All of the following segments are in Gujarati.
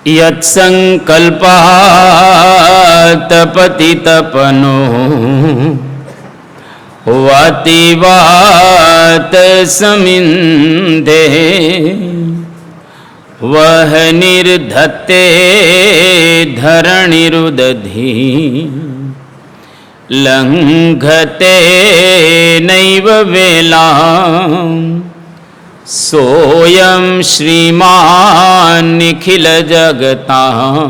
યત્સંકલ્પાત પતિતપનો વાતિ વાત સમિંધે વહ નિર્ધત્તે ધરણીરુદધી લંઘતે નૈવ વેલા સોયં શ્રીમાન નિખિલ જગતા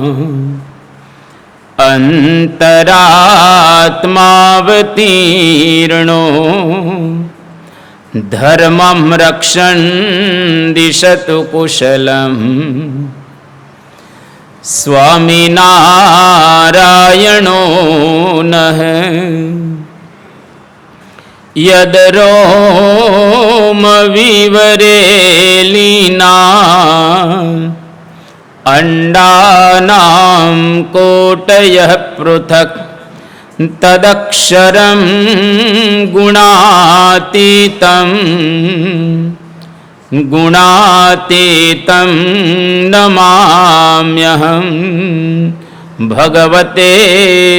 અંતરાત્માવતીર્ણો ધર્મં રક્ષણ દિશતુ કુશલમ સ્વામિનારાયણો નઃ યદ રોમ વિવરેલીના અંડાનામ કોટયઃ પૃથક તદક્ષરં ગુણાતીતં નમામ્યહં ભગવતે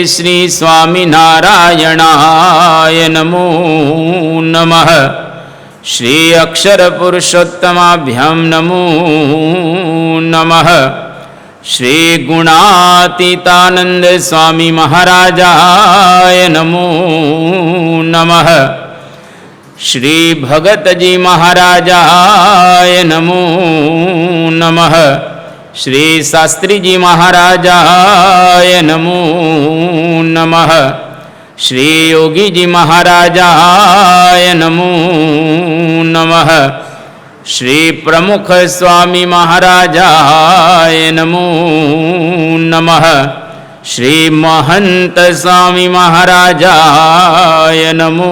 શ્રી સ્વામિનારાયણાય નમો નમઃ. શ્રી અક્ષર પુરુષોત્તમાભ્યામ નમો નમઃ. શ્રી ગુણાતીતાનંદ સ્વામી મહારાજાય નમો નમઃ. શ્રી ભગતજી મહારાજાય નમો નમઃ. શ્રી શાસ્ત્રીજી મહારાજાય નમો નમઃ. શ્રી યોગીજી મહારાજાય નમો નમઃ. શ્રી પ્રમુખ સ્વામી મહારાજાય નમો નમઃ. શ્રી મહંત સ્વામી મહારાજાય નમો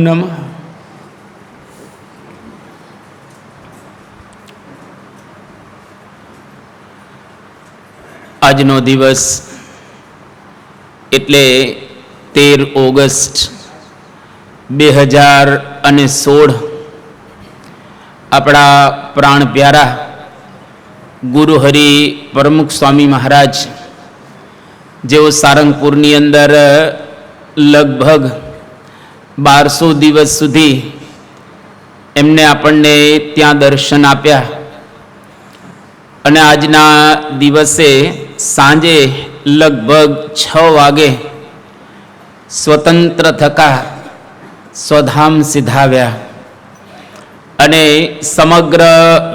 નમઃ. આજનો દિવસ એટલે 13 ઓગસ્ટ 2016 આપણા પ્રાણ પ્યારા ગુરુહરિ પ્રમુખ સ્વામી મહારાજ જેઓ સારંગપુરની અંદર લગભગ 1200 દિવસ સુધી એમને આપણને ત્યાં દર્શન આપ્યા અને આજના દિવસે સાંજે લગભગ 6 વાગે સ્વતંત્ર થકા સ્વધામ સિધાવ્યા અને સમગ્ર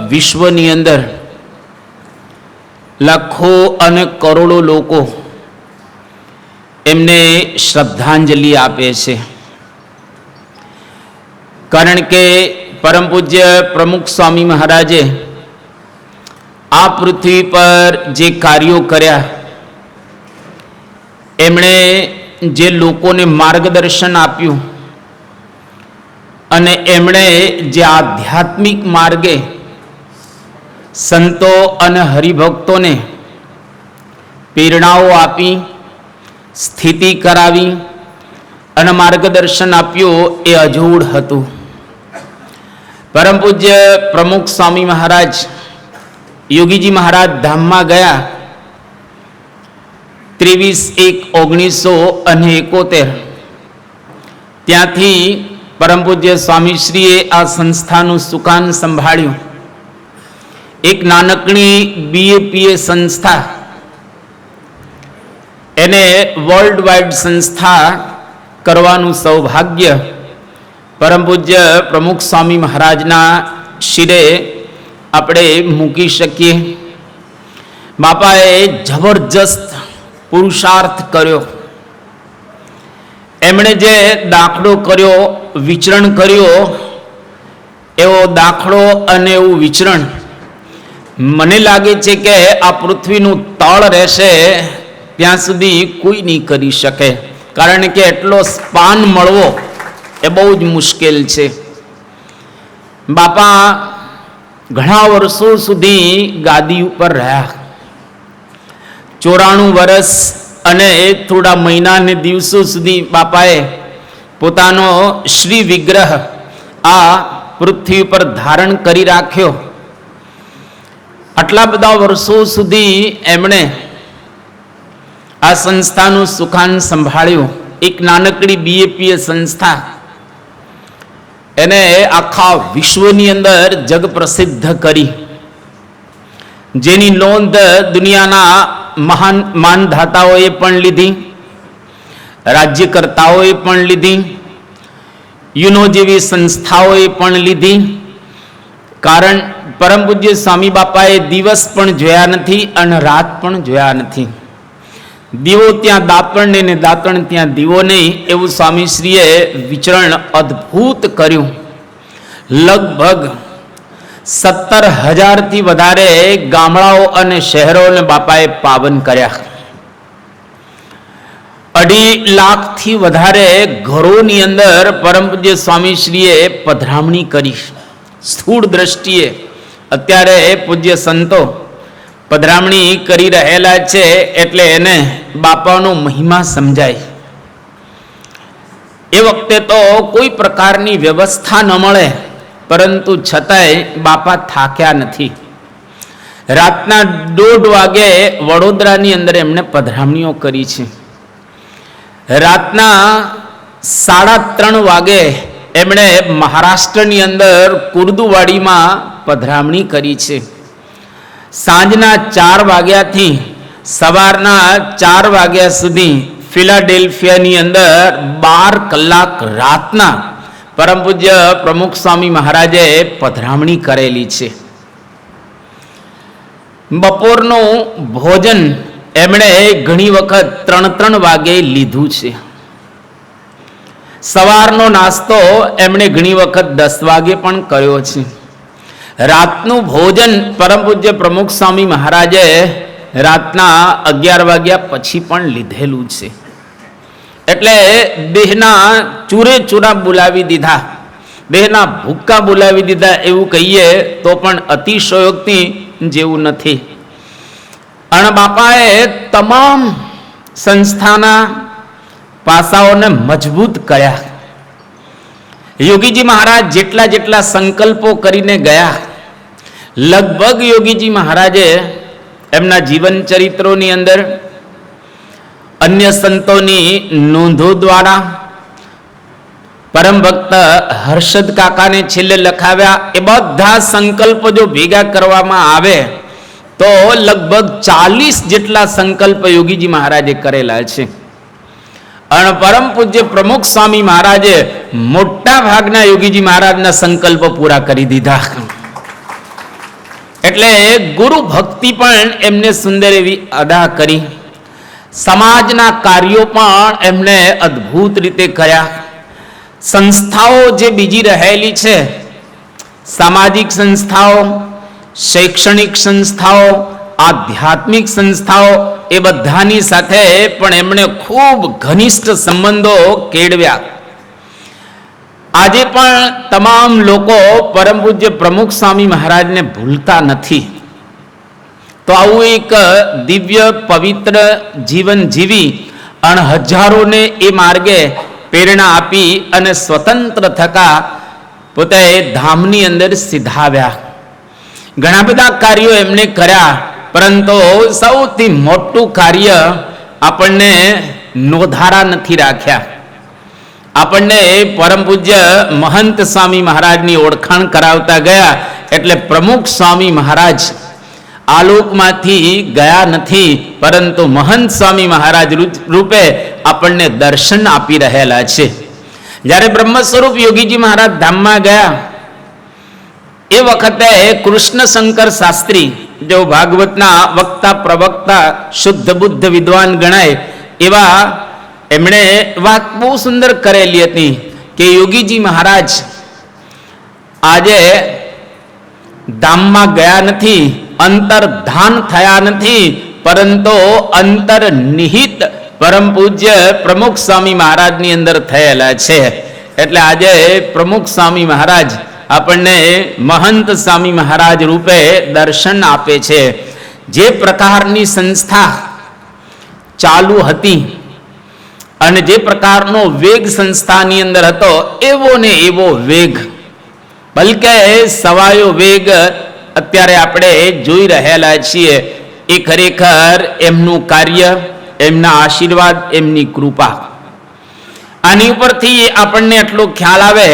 વિશ્વની અંદર લાખો અને કરોડો લોકો એમને શ્રદ્ધાંજલિ આપે છે. કારણ કે પરમ પૂજ્ય પ્રમુખ સ્વામી મહારાજે આ પૃથ્વી પર જે કાર્યો કર્યા, એમણે જે લોકોને માર્ગદર્શન આપ્યું અને એમણે જે આધ્યાત્મિક માર્ગે સંતો અને હરિભક્તોને પ્રેરણાઓ આપી, સ્થિતિ કરાવી અને માર્ગદર્શન આપ્યું એ અજોડ હતું. પરમ પૂજ્ય પ્રમુખ સ્વામી મહારાજ યોગીજી મહારાજ ધામમાં ગયા 23/1/1971. ત્યાંથી પરમ પૂજ્ય સ્વામીશ્રીએ આ સંસ્થાનું સુકાન સંભાળ્યું. એક નાનકડી BAPA સંસ્થા, એને વર્લ્ડ વાઇડ સંસ્થા કરવાનું સૌભાગ્ય પરમ પૂજ્ય પ્રમુખ સ્વામી મહારાજના શિરે આપણે મૂકી શકીએ. બાપાએ જબરજસ્ત પુરુષાર્થ કર્યો. એમણે જે દાખલો કર્યો, વિચરણ કર્યો, એવો દાખલો અને એવું વિચરણ મને લાગે છે કે આ પૃથ્વીનું તળ રહેશે ત્યાં સુધી કોઈ નહીં કરી શકે. કારણ કે એટલો સ્પાન મળવો એ બહુ જ મુશ્કેલ છે. બાપા ઘણા વર્ષો સુધી ગાદી ઉપર રહ્યા. 94 વર્ષ અને થોડા મહિના ને દિવસો સુધી બાપાએ પોતાનો શ્રી વિગ્રહ આ પૃથ્વી પર ધારણ કરી રાખ્યો આટલા બધા વર્ષો સુધી એમણે આ સંસ્થાનું સુકાન સંભાળ્યું. એક નાનકડી બીએપીએ સંસ્થા, એને આખા વિશ્વની અંદર જગ પ્રસિદ્ધ કરી, જેની નોંધ દુનિયાના મહાન માનધાતાઓએ પણ લીધી, રાજ્યકર્તાઓએ પણ લીધી, યુનો જેવી સંસ્થાઓએ પણ લીધી. કારણ પરમ પૂજ્ય સ્વામી બાપાએ દિવસ પણ જોયા નથી અને રાત પણ જોયા નથી. દીવો ત્યાં દાતણ ને દાતણ ત્યાં દીવો નહીં, એવું સ્વામીશ્રીએ વિચરણ અદ્ભુત કર્યું. લગભગ 17,000થી વધારે ગામડાઓ અને શહેરોને બાપાએ પાવન કર્યા. 2.5 લાખથી વધારે ઘરોની અંદર પરમ પૂજ્ય સ્વામીશ્રીએ પધરામણી કરી. સ્થૂળ દ્રષ્ટિએ અત્યારે પૂજ્ય સંતો પધરામણી કરી રહેલા છે, એટલે એને બાપાનો મહિમા સમજાય. એ વખતે તો કોઈ પ્રકારની વ્યવસ્થા ન મળે, પરંતુ છતાંય બાપા થાક્યા નથી. રાતના 1:30 વાગે વડોદરાની અંદર એમણે પધરામણીઓ કરી છે. રાતના 3:30 વાગે એમણે મહારાષ્ટ્રની અંદર કુર્દુવાડીમાં પધરામણી કરી છે. સાંજના 4 વાગ્યાથી સવારના 4 વાગ્યા સુધી ફિલાડેલ્ફિયાની અંદર 12 કલાક રાતના પરમ પૂજ્ય પ્રમુખ સ્વામી મહારાજે પધરામણી કરેલી છે. બપોરનું ભોજન એમણે ઘણી વખત 3 વાગે લીધું છે. સવારનો નાસ્તો એમણે ઘણી વખત 10 વાગે પણ કર્યો છે. રાતનું ભોજન પરમ પૂજ્ય પ્રમુખ સ્વામી મહારાજે રાતના 11 વાગ્યા પછી પણ લીધેલું છે. એટલે દેહના ચૂરે ચૂરા બોલાવી દીધા, દેહના ભૂક્કા બોલાવી દીધા એવું કહીએ તો પણ અતિશયોક્તિ જેવું નથી. અને બાપાએ તમામ સંસ્થાના પાસાઓને મજબૂત કર્યા. યોગીજી મહારાજ જેટલા સંકલ્પો કરીને ગયા, લગભગ યોગીજી મહારાજે એમના જીવન ચરિત્રોની અંદર અન્ય સંતોની નોંધો દ્વારા પરમ ભક્ત હર્ષદ કાકાને છેલ્લે લખાવ્યા. એ બધા સંકલ્પો જો ભેગા કરવામાં આવે તો લગભગ 40 જેટલા સંકલ્પ યોગીજી મહારાજે કરેલા છે. અને પરમ પૂજ્ય પ્રમુખ સ્વામી મહારાજે મોટા ભાગના યોગીજી મહારાજના સંકલ્પો પૂરા કરી દીધા. એટલે ગુરુ ભક્તિ પણ એમને સુંદર એવી અદા કરી. સમાજના કાર્યો પણ એમને અદ્ભુત રીતે કર્યા. સંસ્થાઓ જે બીજી રહેલી છે, સામાજિક સંસ્થાઓ, શૈક્ષણિક સંસ્થાઓ, આધ્યાત્મિક સંસ્થાઓ, એ બધાની સાથે પણ એમણે ખૂબ ઘનિષ્ઠ સંબંધો કેળવ્યા. આજે પણ તમામ લોકો પરમ પૂજ્ય પ્રમુખ સ્વામી મહારાજને ભૂલતા નથી. તો આવું એક દિવ્ય પવિત્ર જીવન જીવી અને હજારોને એ માર્ગે પ્રેરણા આપી અને સ્વતંત્ર થકા પોતે ધામની અંદર સિધાવ્યા. ઘણા બધા કાર્યો એમણે કર્યા, પરંતુ સૌથી મોટું કાર્ય આપણને નોંધારા નથી રાખ્યા. આપણને પરમ પૂજ્ય મહંત સ્વામી મહારાજની ઓળખાણ કરાવતા ગયા. એટલે પ્રમુખ સ્વામી મહારાજ આલોકમાંથી ગયા નથી, પરંતુ મહંત સ્વામી મહારાજ રૂપે આપણને દર્શન આપી રહેલા છે. જ્યારે બ્રહ્મ સ્વરૂપ યોગીજી મહારાજ ધામમાં ગયા એ વખતે કૃષ્ણ શંકર શાસ્ત્રી, જો ભાગવતના વક્તા પ્રવક્તા શુદ્ધ બુદ્ધ વિદ્વાન ગણાય એવા, એમણે વાત બહુ સુંદર કરેલી હતી કે યોગીજી મહારાજ આજે ધામમાં ગયા નથી, અંતર્ધાન થયા નથી, પરંતુ અંતર્નિહિત પરમ પૂજ્ય પ્રમુખ સ્વામી મહારાજની અંદર થયેલા છે. એટલે આજે પ્રમુખ સ્વામી મહારાજ આપણને મહંત સ્વામી મહારાજ રૂપે દર્શન આપે છે. જે પ્રકારની સંસ્થા ચાલુ હતી અને જે પ્રકારનો વેગ સંસ્થાની અંદર હતો, એવો ને એવો વેગ, બલકે સવાયો વેગ અત્યારે આપણે જોઈ રહેલા છીએ એ ખરેખર એમનું કાર્ય, એમના આશીર્વાદ, એમની કૃપા. આની ઉપરથી આપણને એટલો ખ્યાલ આવે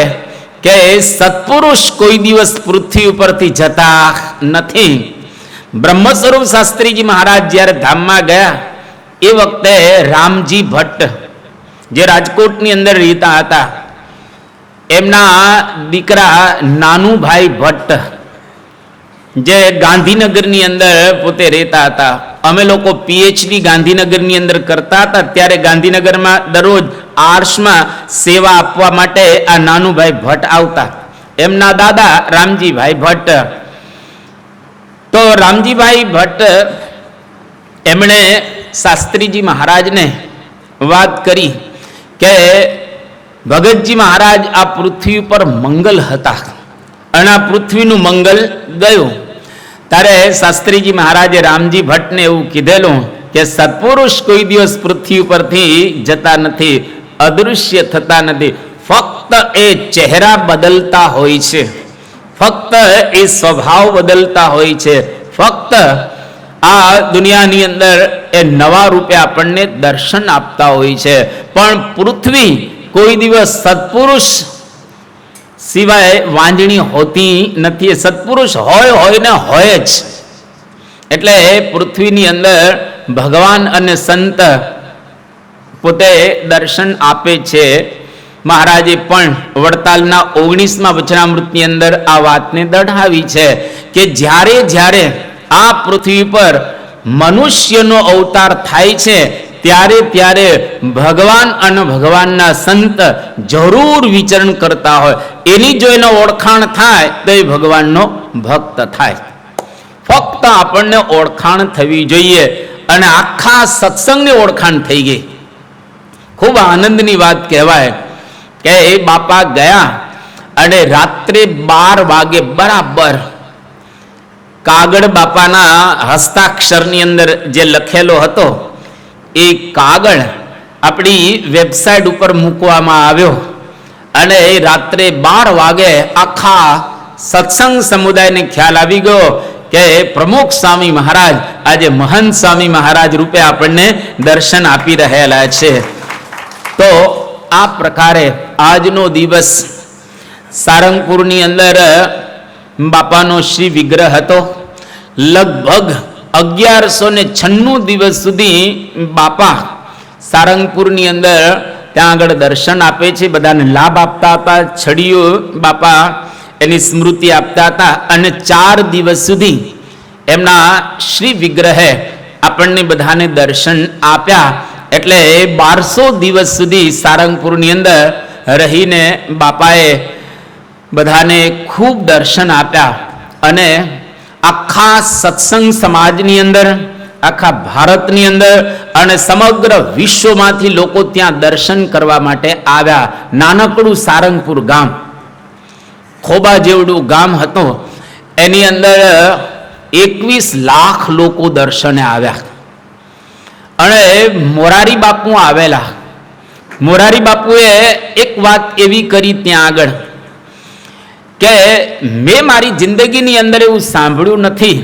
કે સત્પુરુષ કોઈ દિવસ પૃથ્વી ઉપરથી જતા નથી. બ્રહ્મ સ્વરૂપ શાસ્ત્રીજી મહારાજ જ્યારે ધામમાં ગયા એ વખતે રામજી ભટ્ટ જે રાજકોટની અંદર રહેતા હતા, એમના દીકરા નાનુભાઈ ભટ્ટ જે ગાંધીનગરની અંદર પોતે રહેતા હતા. અમે લોકો પીએચડી ગાંધીનગરની અંદર કરતા હતા ત્યારે ગાંધીનગરમાં દરરોજ આર્ટ્સમાં સેવા આપવા માટે આ નાનુભાઈ ભટ્ટ આવતા. એમના દાદા રામજીભાઈ ભટ્ટ. તો રામજીભાઈ ભટ્ટ એમણે શાસ્ત્રીજી મહારાજને વાત કરી કે ભગતજી મહારાજ આ પૃથ્વી પર મંગલ હતા અને આ પૃથ્વીનું મંગલ ગયું. ત્યારે શાસ્ત્રીજી મહારાજે રામજી ભટ્ટને એવું કીધેલું કે સત્પુરુષ કોઈ દિવસ પૃથ્વી પરથી જતા નથી, અદૃશ્ય થતા નથી. ફક્ત એ ચહેરા બદલતા હોય છે, ફક્ત એ સ્વભાવ બદલતા હોય છે, ફક્ત આ દુનિયાની અંદર એ નવા રૂપે આપણને દર્શન આપતા હોય છે. પણ પૃથ્વી કોઈ દિવસ સત્પુરુષ સિવાય વાંજણી હોતી નથી. સત્પુરુષ હોય ને હોય જ. એટલે પૃથ્વીની અંદર ભગવાન અને સંત પોતે દર્શન આપે છે. મહારાજે પણ વડતાલના 19મા વચનામૃતની અંદર આ વાતને દઢાવી છે કે જ્યારે જ્યારે આ પૃથ્વી પર મનુષ્યનો અવતાર થાય છે ત્યારે ત્યારે ભગવાન અને ભગવાનના સંત જરૂર વિચરણ કરતા હોય. એની જો એનો ઓળખાણ થાય તો એ ભગવાનનો ભક્ત થાય. ફક્ત આપણને ઓળખાણ થવી જોઈએ અને આખા સત્સંગની ઓળખાણ થઈ ગઈ. ખૂબ આનંદની વાત કહેવાય કે એ બાપા ગયા અને રાત્રે 12 વાગે બરાબર કાગળ બાપાના હસ્તાક્ષરની અંદર જે લખેલો હતો એ કાગળ આપણી વેબસાઇટ ઉપર મૂકવામાં આવ્યો અને રાત્રે 12 વાગે આખા સત્સંગ સમુદાયને ખ્યાલ આવી ગયો કે પ્રમુખ સ્વામી મહારાજ આજે મહંત સ્વામી મહારાજ રૂપે આપણને દર્શન આપી રહેલા છે. તો આ પ્રકારે આજનો દિવસ સારંગપુરની અંદર બાપાનો શ્રી વિગ્રહ હતો. લગભગ 1196 દિવસ સુધી બાપા સારંગપુરની અંદર ત્યાં આગળ દર્શન આપે છે, બધાને લાભ આપતા હતા. છડીઓ બાપા એની સ્મૃતિ આપતા હતા અને 4 દિવસ સુધી એમના શ્રી વિગ્રહે આપણને બધાને દર્શન આપ્યા. એટલે 1200 દિવસ સુધી સારંગપુરની અંદર રહીને બાપાએ બધાને ખૂબ દર્શન આપ્યા અને આખા સત્સંગ સમાજની અંદર, આખા ભારતની અંદર અને સમગ્ર વિશ્વમાંથી લોકો ત્યાં દર્શન કરવા માટે આવ્યા. નાનકડું સારંગપુર ગામ, ખોબા જેવડું ગામ હતું, એની અંદર 21 લાખ લોકો દર્શને આવ્યા. અને મોરારી બાપુ આવેલા. મોરારી બાપુએ એક વાત એવી કરી ત્યાં આગળ કે મેં મારી જિંદગીની અંદર એવું સાંભળ્યું નથી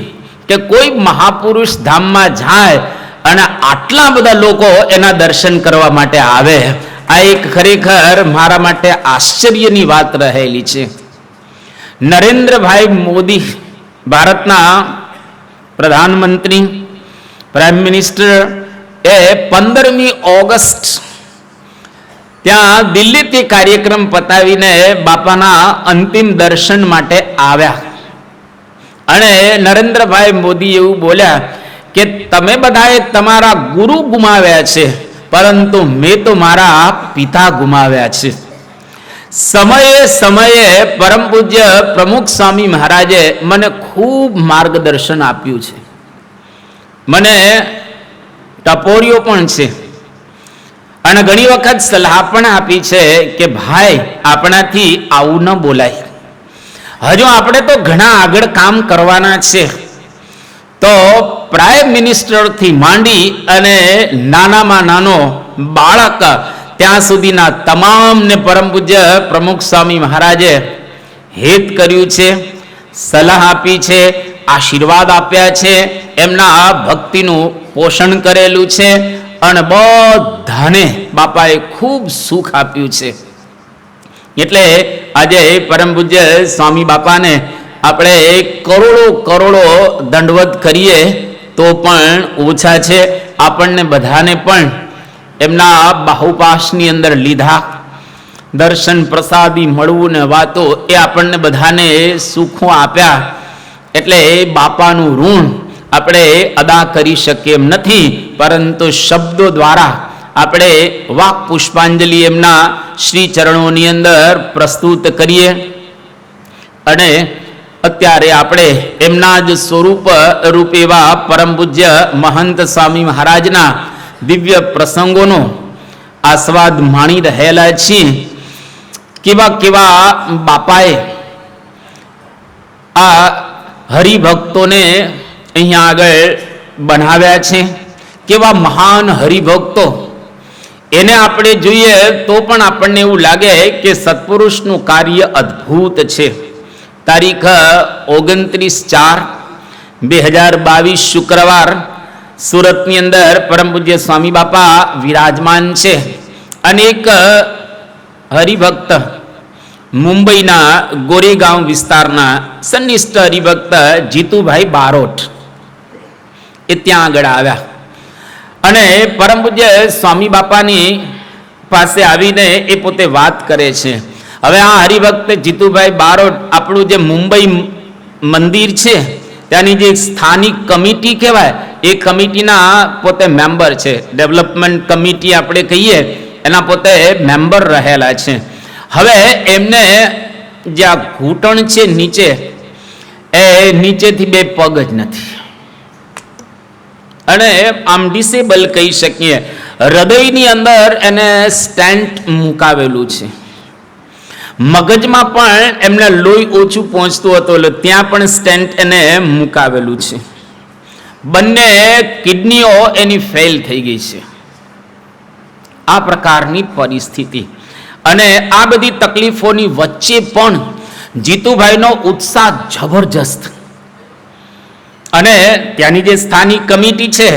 કે કોઈ મહાપુરુષ ધામમાં જાય અને આટલા બધા લોકો એના દર્શન કરવા માટે આવે. આ એક ખરેખર મારા માટે આશ્ચર્યની વાત રહેલી છે. નરેન્દ્રભાઈ મોદી, ભારતના પ્રધાનમંત્રી, પ્રાઇમ મિનિસ્ટર, એ 15મી ઓગસ્ટ ત્યાં દિલ્હીથી કાર્યક્રમ પતાવીને બાપાના અંતિમ દર્શન માટે આવ્યા અને નરેન્દ્રભાઈ મોદી એવું બોલ્યા કે તમે બધાએ તમારા ગુરુ ગુમાવ્યા છે, પરંતુ મેં તો મારા પિતા ગુમાવ્યા છે. સમયે સમયે પરમ પૂજ્ય પ્રમુખ સ્વામી મહારાજે મને ખૂબ માર્ગદર્શન આપ્યું છે, મને ટપોર્યો પણ છે અને ઘણી વખત સલાહ પણ આપી છે કે ભાઈ આપણાથી આવું ન બોલાય, હજુ આપણે તો ઘણા આગળ કામ કરવાના છે. તો પ્રાઇમ મિનિસ્ટરથી માંડી અને નાનામાં નાનો બાળક ત્યાં સુધીના તમામને પરમ પૂજ્ય પ્રમુખ સ્વામી મહારાજે હિત કર્યું છે, સલાહ આપી છે, આશીર્વાદ આપ્યા છે, એમના ભક્તિનું પોષણ કરેલું છે અને બધાને બાપાએ ખૂબ સુખ આપ્યું છે. એટલે આજે પરમ પૂજ્ય સ્વામી બાપાને આપણે કરોડો કરોડો દંડવત કરીએ તો પણ ઓછા છે. આપણને બધાને પણ એમના બાહુપાસની અંદર લીધા, દર્શન પ્રસાદી મળવું ને વાતો, એ આપણને બધાને સુખો આપ્યા. એટલે બાપાનું ઋણ આપણે અદા કરી શકીએ એમ નથી, પરંતુ શબ્દો દ્વારા આપણે વાક પુષ્પાંજલિ એમના શ્રી ચરણોની અંદર પ્રસ્તુત કરીએ. અને અત્યારે આપણે એમના જ સ્વરૂપ રૂપ એવા પરમ પૂજ્ય મહંત સ્વામી મહારાજના દિવ્ય પ્રસંગોનો આસ્વાદ માણી રહેલા છીએ. કેવા કેવા બાપાએ આ હરિભક્તોને અહીંયા આગળ બનાવ્યા છે, કેવા મહાન હરિભક્તો. એને આપણે જોઈએ તો પણ આપણને એવું લાગે કે સત્પુરુષનું કાર્ય અદ્ભુત છે. તારીખ 29/4/2022 શુક્રવાર સુરતની અંદર પરમ પૂજ્ય સ્વામી બાપા વિરાજમાન છે. અને એક હરિભક્ત મુંબઈના ગોરેગાંવ વિસ્તારના સન્નિષ્ઠ હરિભક્ત જીતુભાઈ બારોટ એ ત્યાં આગળ આવ્યા અને પરમ પૂજ્ય સ્વામી બાપાની પાસે આવીને એ પોતે વાત કરે છે. હવે આ હરિભક્ત જીતુભાઈ બારોટ આપણું જે મુંબઈ મંદિર છે ત્યાંની જે સ્થાનિક કમિટી કહેવાય એ કમિટીના પોતે મેમ્બર છે. ડેવલપમેન્ટ કમિટી આપણે કહીએ એના પોતે મેમ્બર રહેલા છે. હવે એમને જે આ ઘૂંટણ છે નીચે, એ નીચેથી 2 પગ જ નથી અને આમ ડિસેબલ કહી શકીએ. હૃદયની અંદર એને સ્ટેન્ટ મુકાવેલું છે. મગજમાં પણ એમને લોહી ઓછું પહોંચતું હતું એટલે ત્યાં પણ સ્ટેન્ટ એને મુકાવેલું છે. બંને કિડનીઓ એની ફેલ થઈ ગઈ છે. આ પ્રકારની પરિસ્થિતિ અને આ બધી તકલીફોની વચ્ચે પણ જીતુભાઈનો ઉત્સાહ જબરજસ્ત. અને ત્યાંની જે સ્થાનિક કમિટી છે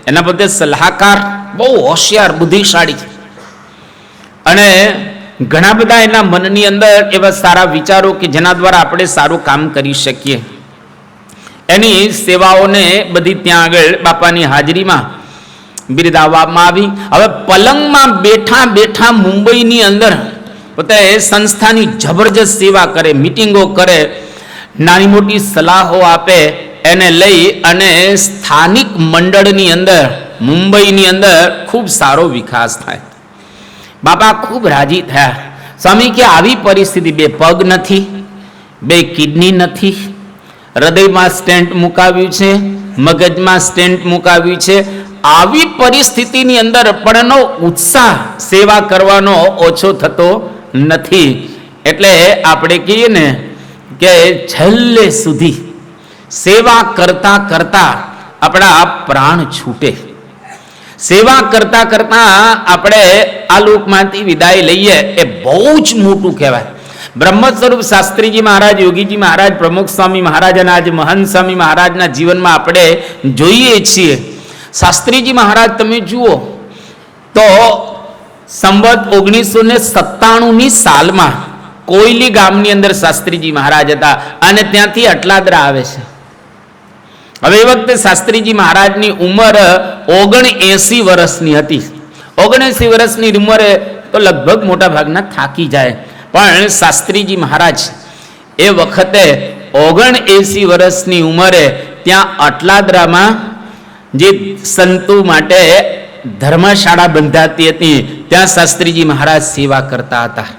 એના બધે સલાહકાર બહુ હોશિયાર બુદ્ધિશાળી છે અને ઘણા બધા એના મનની અંદર એવા સારા વિચારો કે જેના દ્વારા આપણે સારું કામ કરી શકીએ. એની સેવાઓને બધી ત્યાં આગળ બાપાની હાજરીમાં બિરદાવવામાં આવી. હવે પલંગમાં બેઠા બેઠા મુંબઈની અંદર પોતે સંસ્થાની જબરજસ્ત સેવા કરે, મિટિંગો કરે, નાની મોટી સલાહો આપે. એને લઈ અને સ્થાનિક મંડળની અંદર મુંબઈની અંદર ખૂબ સારો વિકાસ થાય. બાપા ખૂબ રાજી થયા. સ્વામી કે આવી પરિસ્થિતિ, 2 પગ નથી, 2 કિડની નથી, હૃદયમાં સ્ટેન્ટ મુકાવ્યું છે, મગજમાં સ્ટેન્ટ મુકાવ્યું છે, આવી પરિસ્થિતિની અંદર પણ એનો ઉત્સાહ સેવા કરવાનો ઓછો થતો નથી. એટલે આપણે કહીએ ને કે છેલ્લે સુધી સેવા કરતા કરતા આપણા પ્રાણ છૂટે. સેવા કરતા કરતા આપણે આ લોકમાંથી વિદાય લઈએ એ બહુ જ મોટું કહેવાય. બ્રહ્મ સ્વરૂપ શાસ્ત્રીજી મહારાજ, યોગીજી મહારાજ, પ્રમુખ સ્વામી મહારાજ અને આજે મહંત સ્વામી મહારાજના જીવનમાં આપણે જોઈએ છીએ. શાસ્ત્રીજી મહારાજ તમે જુઓ તો સંવત 1997ની સાલમાં કોયલી ગામની અંદર શાસ્ત્રીજી મહારાજ હતા અને ત્યાંથી અટલાદરા આવે છે. હવે એ વખતે શાસ્ત્રીજી મહારાજની ઉંમર 79 વર્ષની હતી. 79 વર્ષની ઉંમરે તો લગભગ મોટા ભાગના થાકી જાય, પણ શાસ્ત્રીજી મહારાજ એ વખતે 79 વર્ષની ઉંમરે ત્યાં અટલાદરામાં જે સંતો માટે ધર્મશાળા બંધાતી હતી ત્યાં શાસ્ત્રીજી મહારાજ સેવા કરતા હતા.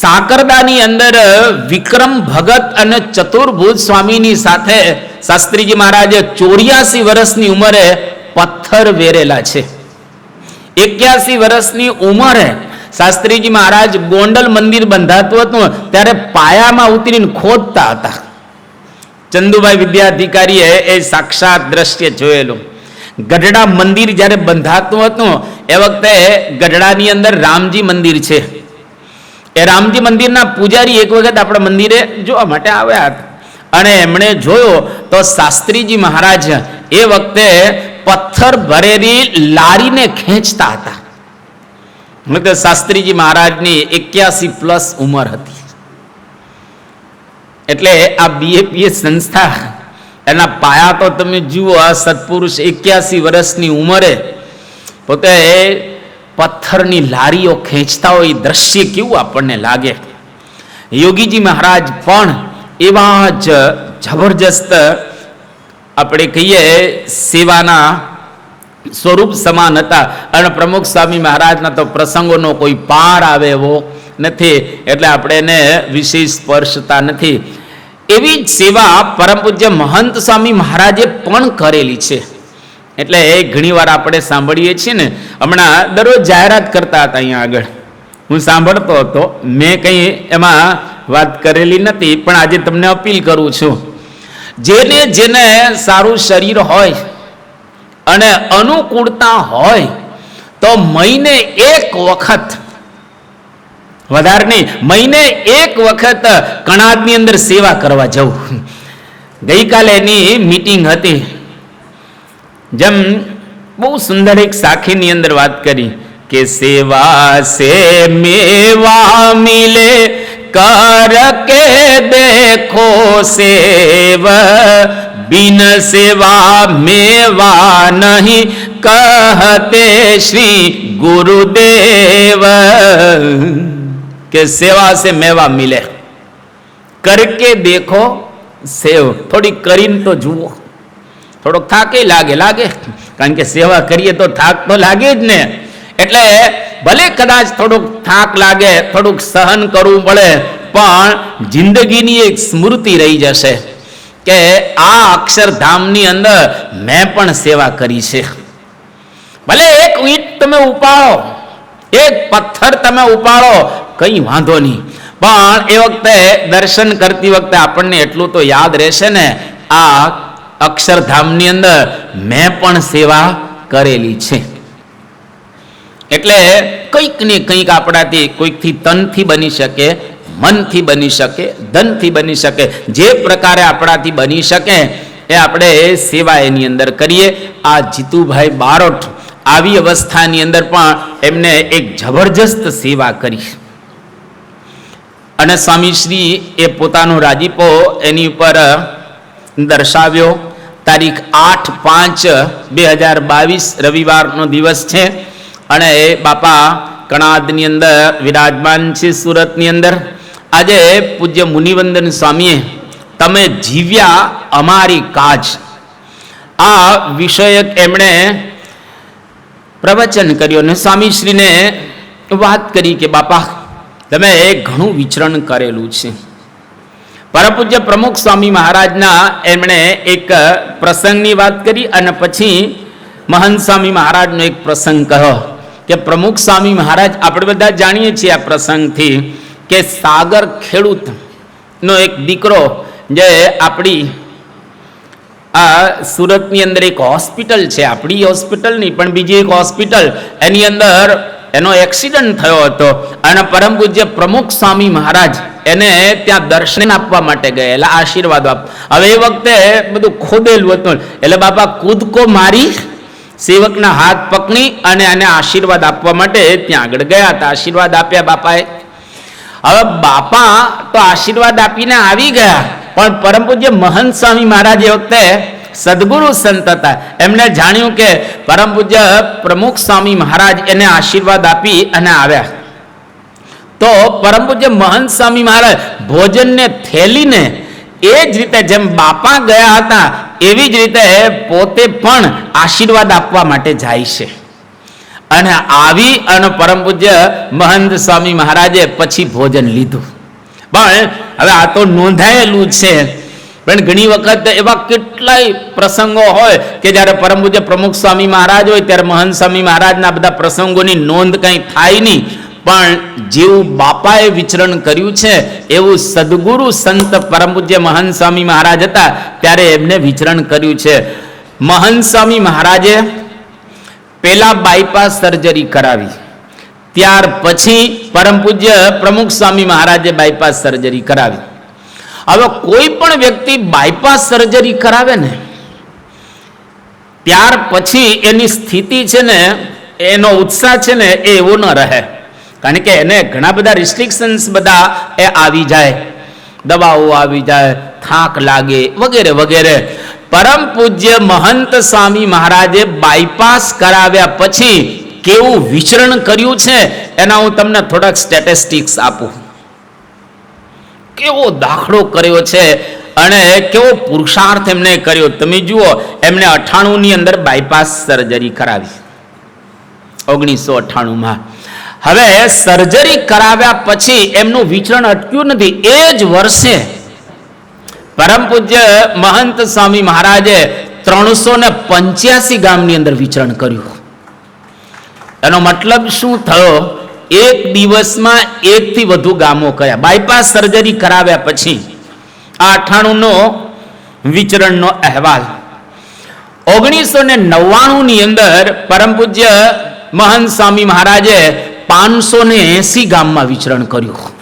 સાકરદાની અંદર વિક્રમ ભગત અને ચતુર્ભુજ સ્વામીની સાથે શાસ્ત્રીજી મહારાજે 84 વર્ષની ઉંમરે પથ્થર વેરેલા છે. 81 વર્ષની ઉંમરે શાસ્ત્રીજી મહારાજ ગોંડલ મંદિર બંધાતું હતું ત્યારે પાયામાં ઉતરીને ખોદતા હતા. ચંદુભાઈ વિદ્યાધિકારીએ એ સાક્ષાત દ્રશ્ય જોયેલું. ગઢડા મંદિર જ્યારે બંધાતું હતું એ વખતે ગઢડાની અંદર રામજી મંદિર છે. એ રામજી મંદિરના પૂજારી એક વખત આપણા મંદિરે જોવા માટે આવ્યા હતા અને એમણે જોયો તો શાસ્ત્રીજી મહારાજ એ વખતે પથ્થર ભરેલી લારીને ખેંચતા હતા. એટલે શાસ્ત્રીજી મહારાજની 81+ ઉંમર હતી. એટલે આ BAPS સંસ્થા એના પાયા તો તમે જુઓ, આ સત્પુરુષ 81 વર્ષની ઉંમરે પોતે પથ્થરની લારીઓ ખેંચતા હોય, દ્રશ્ય કેવું આપણને લાગે. યોગીજી મહારાજ પણ એવા જ જબરજસ્ત આપણે કહીએ સેવાના સ્વરૂપ સમાન હતા. અને પ્રમુખ સ્વામી મહારાજના તો પ્રસંગોનો કોઈ પાર આવે એવો નથી, એટલે આપણે એને વિશેષ સ્પર્શતા નથી. એવી જ સેવા પરમ પૂજ્ય મહંત સ્વામી મહારાજે પણ કરેલી છે. એટલે ઘણીવાર આપણે સાંભળીએ છીએ ને, હમણાં દરરોજ જાહેરાત કરતા હતા અહીંયા આગળ, હું સાંભળતો હતો, મેં કંઈ એમાં વાત કરેલી નથી, પણ આજે તમને અપીલ કરું છું, જેને જેને સારું શરીર હોય અને અનુકૂળતા હોય તો મહિને એક વખત, વધારે નહીં, મહિને એક વખત કણાદની અંદર સેવા કરવા જવું. ગઈકાલે એની મીટિંગ હતી. જેમ બહુ સુંદર એક સાખીની અંદર વાત કરી કે સેવા સે મેવા મિલે કર કે દેખો સેવ, बिन सेवा मेवा नहीं कहते श्री गुरुदेव. કે સેવા સે મેવા મિલે, કરકે દેખો સેવ. થોડી કરીને તો જુઓ, થોડોક થાકે લાગે, કારણ કે સેવા કરીએ તો થાક તો લાગે જ ને. એટલે ભલે કદાચ થોડોક થાક લાગે, થોડુંક સહન કરવું પડે, પણ જિંદગીની એક સ્મૃતિ રહી જશે કે આ અક્ષરધામની અંદર મેં પણ સેવા કરી છે. ભલે એક ઈંટ તમે ઉપાડો, એક પથ્થર તમે ઉપાડો, કંઈ વાંધો નહીં, પણ એ વખતે દર્શન કરતી વખતે આપણને એટલું તો યાદ રહેશે ને, આ અક્ષરધામની અંદર મેં પણ સેવા કરેલી છે. એટલે કંઈક ને કંઈક આપણાથી, કોઈકથી તનથી બની શકે, મનથી બની શકે, ધનથી બની શકે, જે પ્રકારે આપણાથી બની શકે એ આપણે સેવા એની અંદર કરીએ. આ જીતુભાઈ બારોટ આવી અવસ્થાની અંદર પણ એમને એક જબરજસ્ત સેવા કરી અને સ્વામીશ્રી એ પોતાનો રાજીપો એની ઉપર દર્શાવ્યો. તારીખ 8/5/2022 રવિવારનો દિવસ છે અને એ બાપા કણાદની અંદર વિરાજમાન છે, સુરતની અંદર. આજે પૂજ્ય મુનિવંદન સ્વામીએ તમે જીવ્યા અમારી કાજ, આ વિષયક એમણે પ્રવચન કર્યું અને સ્વામીશ્રીને વાત કરી કે બાપા તમે ઘણું વિચરણ કરેલું છે. પરમ પૂજ્ય પ્રમુખ સ્વામી મહારાજના એમણે એક પ્રસંગની વાત કરી અને પછી મહંત સ્વામી મહારાજનો એક પ્રસંગ કહ્યો કે પ્રમુખ સ્વામી મહારાજ, આપણે બધા જાણીએ છીએ આ પ્રસંગથી કે સાગર ખેડૂતનો એક દીકરો, જે આપણી આ સુરતની અંદર એક હોસ્પિટલ છે, આપણી હોસ્પિટલ નહીં પણ બીજી એક હોસ્પિટલ, એની અંદર એનો એક્સિડન્ટ થયો હતો અને પરમ પૂજ્ય પ્રમુખ સ્વામી મહારાજ એને ત્યાં દર્શન આપવા માટે ગયેલા, આશીર્વાદ આપ. હવે એ વખતે બધું ખોદેલું હતું, એટલે બાપા કૂદકો મારી સેવકના હાથ પકડી અને આને આશીર્વાદ આપવા માટે ત્યાં આગળ ગયા હતા. આશીર્વાદ આપ્યા બાપાએ. હવે બાપા તો આશીર્વાદ આપીને આવી ગયા, પણ પરમ પૂજ્ય મહંત સ્વામી મહારાજ એ વખતે સદગુરુ સંત હતા. એમણે જાણ્યું કે પરમ પૂજ્ય પ્રમુખ સ્વામી મહારાજ એને આશીર્વાદ આપી અને આવ્યા. તો પરમ પૂજ્ય મહંત સ્વામી મહારાજ ભોજનને થેલીને એ જ રીતે જેમ બાપા ગયા હતા એવી જ રીતે પોતે પણ આશીર્વાદ આપવા માટે જાય છે અને આવી અને પરમ પૂજ્ય મહંત સ્વામી મહારાજે પછી ભોજન લીધું. પણ હવે આ તો નોંધાયેલું છે, પણ ઘણી વખત એવા કેટલાય પ્રસંગો હોય કે જ્યારે પરમ પૂજ્ય પ્રમુખ સ્વામી મહારાજ હોય ત્યારે મહંત સ્વામી મહારાજના બધા પ્રસંગોની નોંધ કંઈ થાય નહીં, પણ જેવું બાપાએ વિચરણ કર્યું છે એવું સદગુરુ સંત પરમ પૂજ્ય મહંત સ્વામી મહારાજ હતા ત્યારે એમને વિચરણ કર્યું છે. મહંત સ્વામી મહારાજે પેલા બાયપાસ સર્જરી કરાવી, ત્યાર પછી પરમ પૂજ્ય પ્રમુખ સ્વામી મહારાજે બાયપાસ સર્જરી કરાવી હવે કોઈ પણ વ્યક્તિ બાયપાસ સર્જરી કરાવે ને ત્યાર પછી એની સ્થિતિ છે ને, એનો ઉત્સાહ છે ને એ એવો ન રહે, કારણ કે એને ઘણા બધા રિસ્ટ્રિક્શન્સ બધા એ આવી જાય, દવાઓ આવી જાય, થાક લાગે વગેરે વગેરે. પરમ પૂજ્ય મહંત સ્વામી મહારાજે બાયપાસ કરાવ્યા પછી કેવું વિચરણ કર્યું છે એના હું તમને થોડાક સ્ટેટિસ્ટિક્સ આપું. કેવો દાખલો કર્યો છે અને કેવો પુરુષાર્થ એમને કર્યો. તમે જુઓ, એમને 98 ની અંદર બાયપાસ સર્જરી કરાવી, 1998માં. હવે સર્જરી કરાવ્યા પછી એમનું વિચરણ અટક્યું નથી. એ જ વર્ષે પરમ પૂજ્ય મહંત સ્વામી મહારાજે 385 ગામની અંદર વિચરણ કર્યું. એનો મતલબ શું થયો? એક દિવસમાં 1 થી વધુ ગામો કર્યા બાયપાસ સર્જરી કરાવ્યા પછી. આ 98 નો વિચરણનો અહેવાલ. 1999 ની અંદર પરમ પૂજ્ય મહંત સ્વામી મહારાજે 580 ગામમાં વિચરણ કર્યું.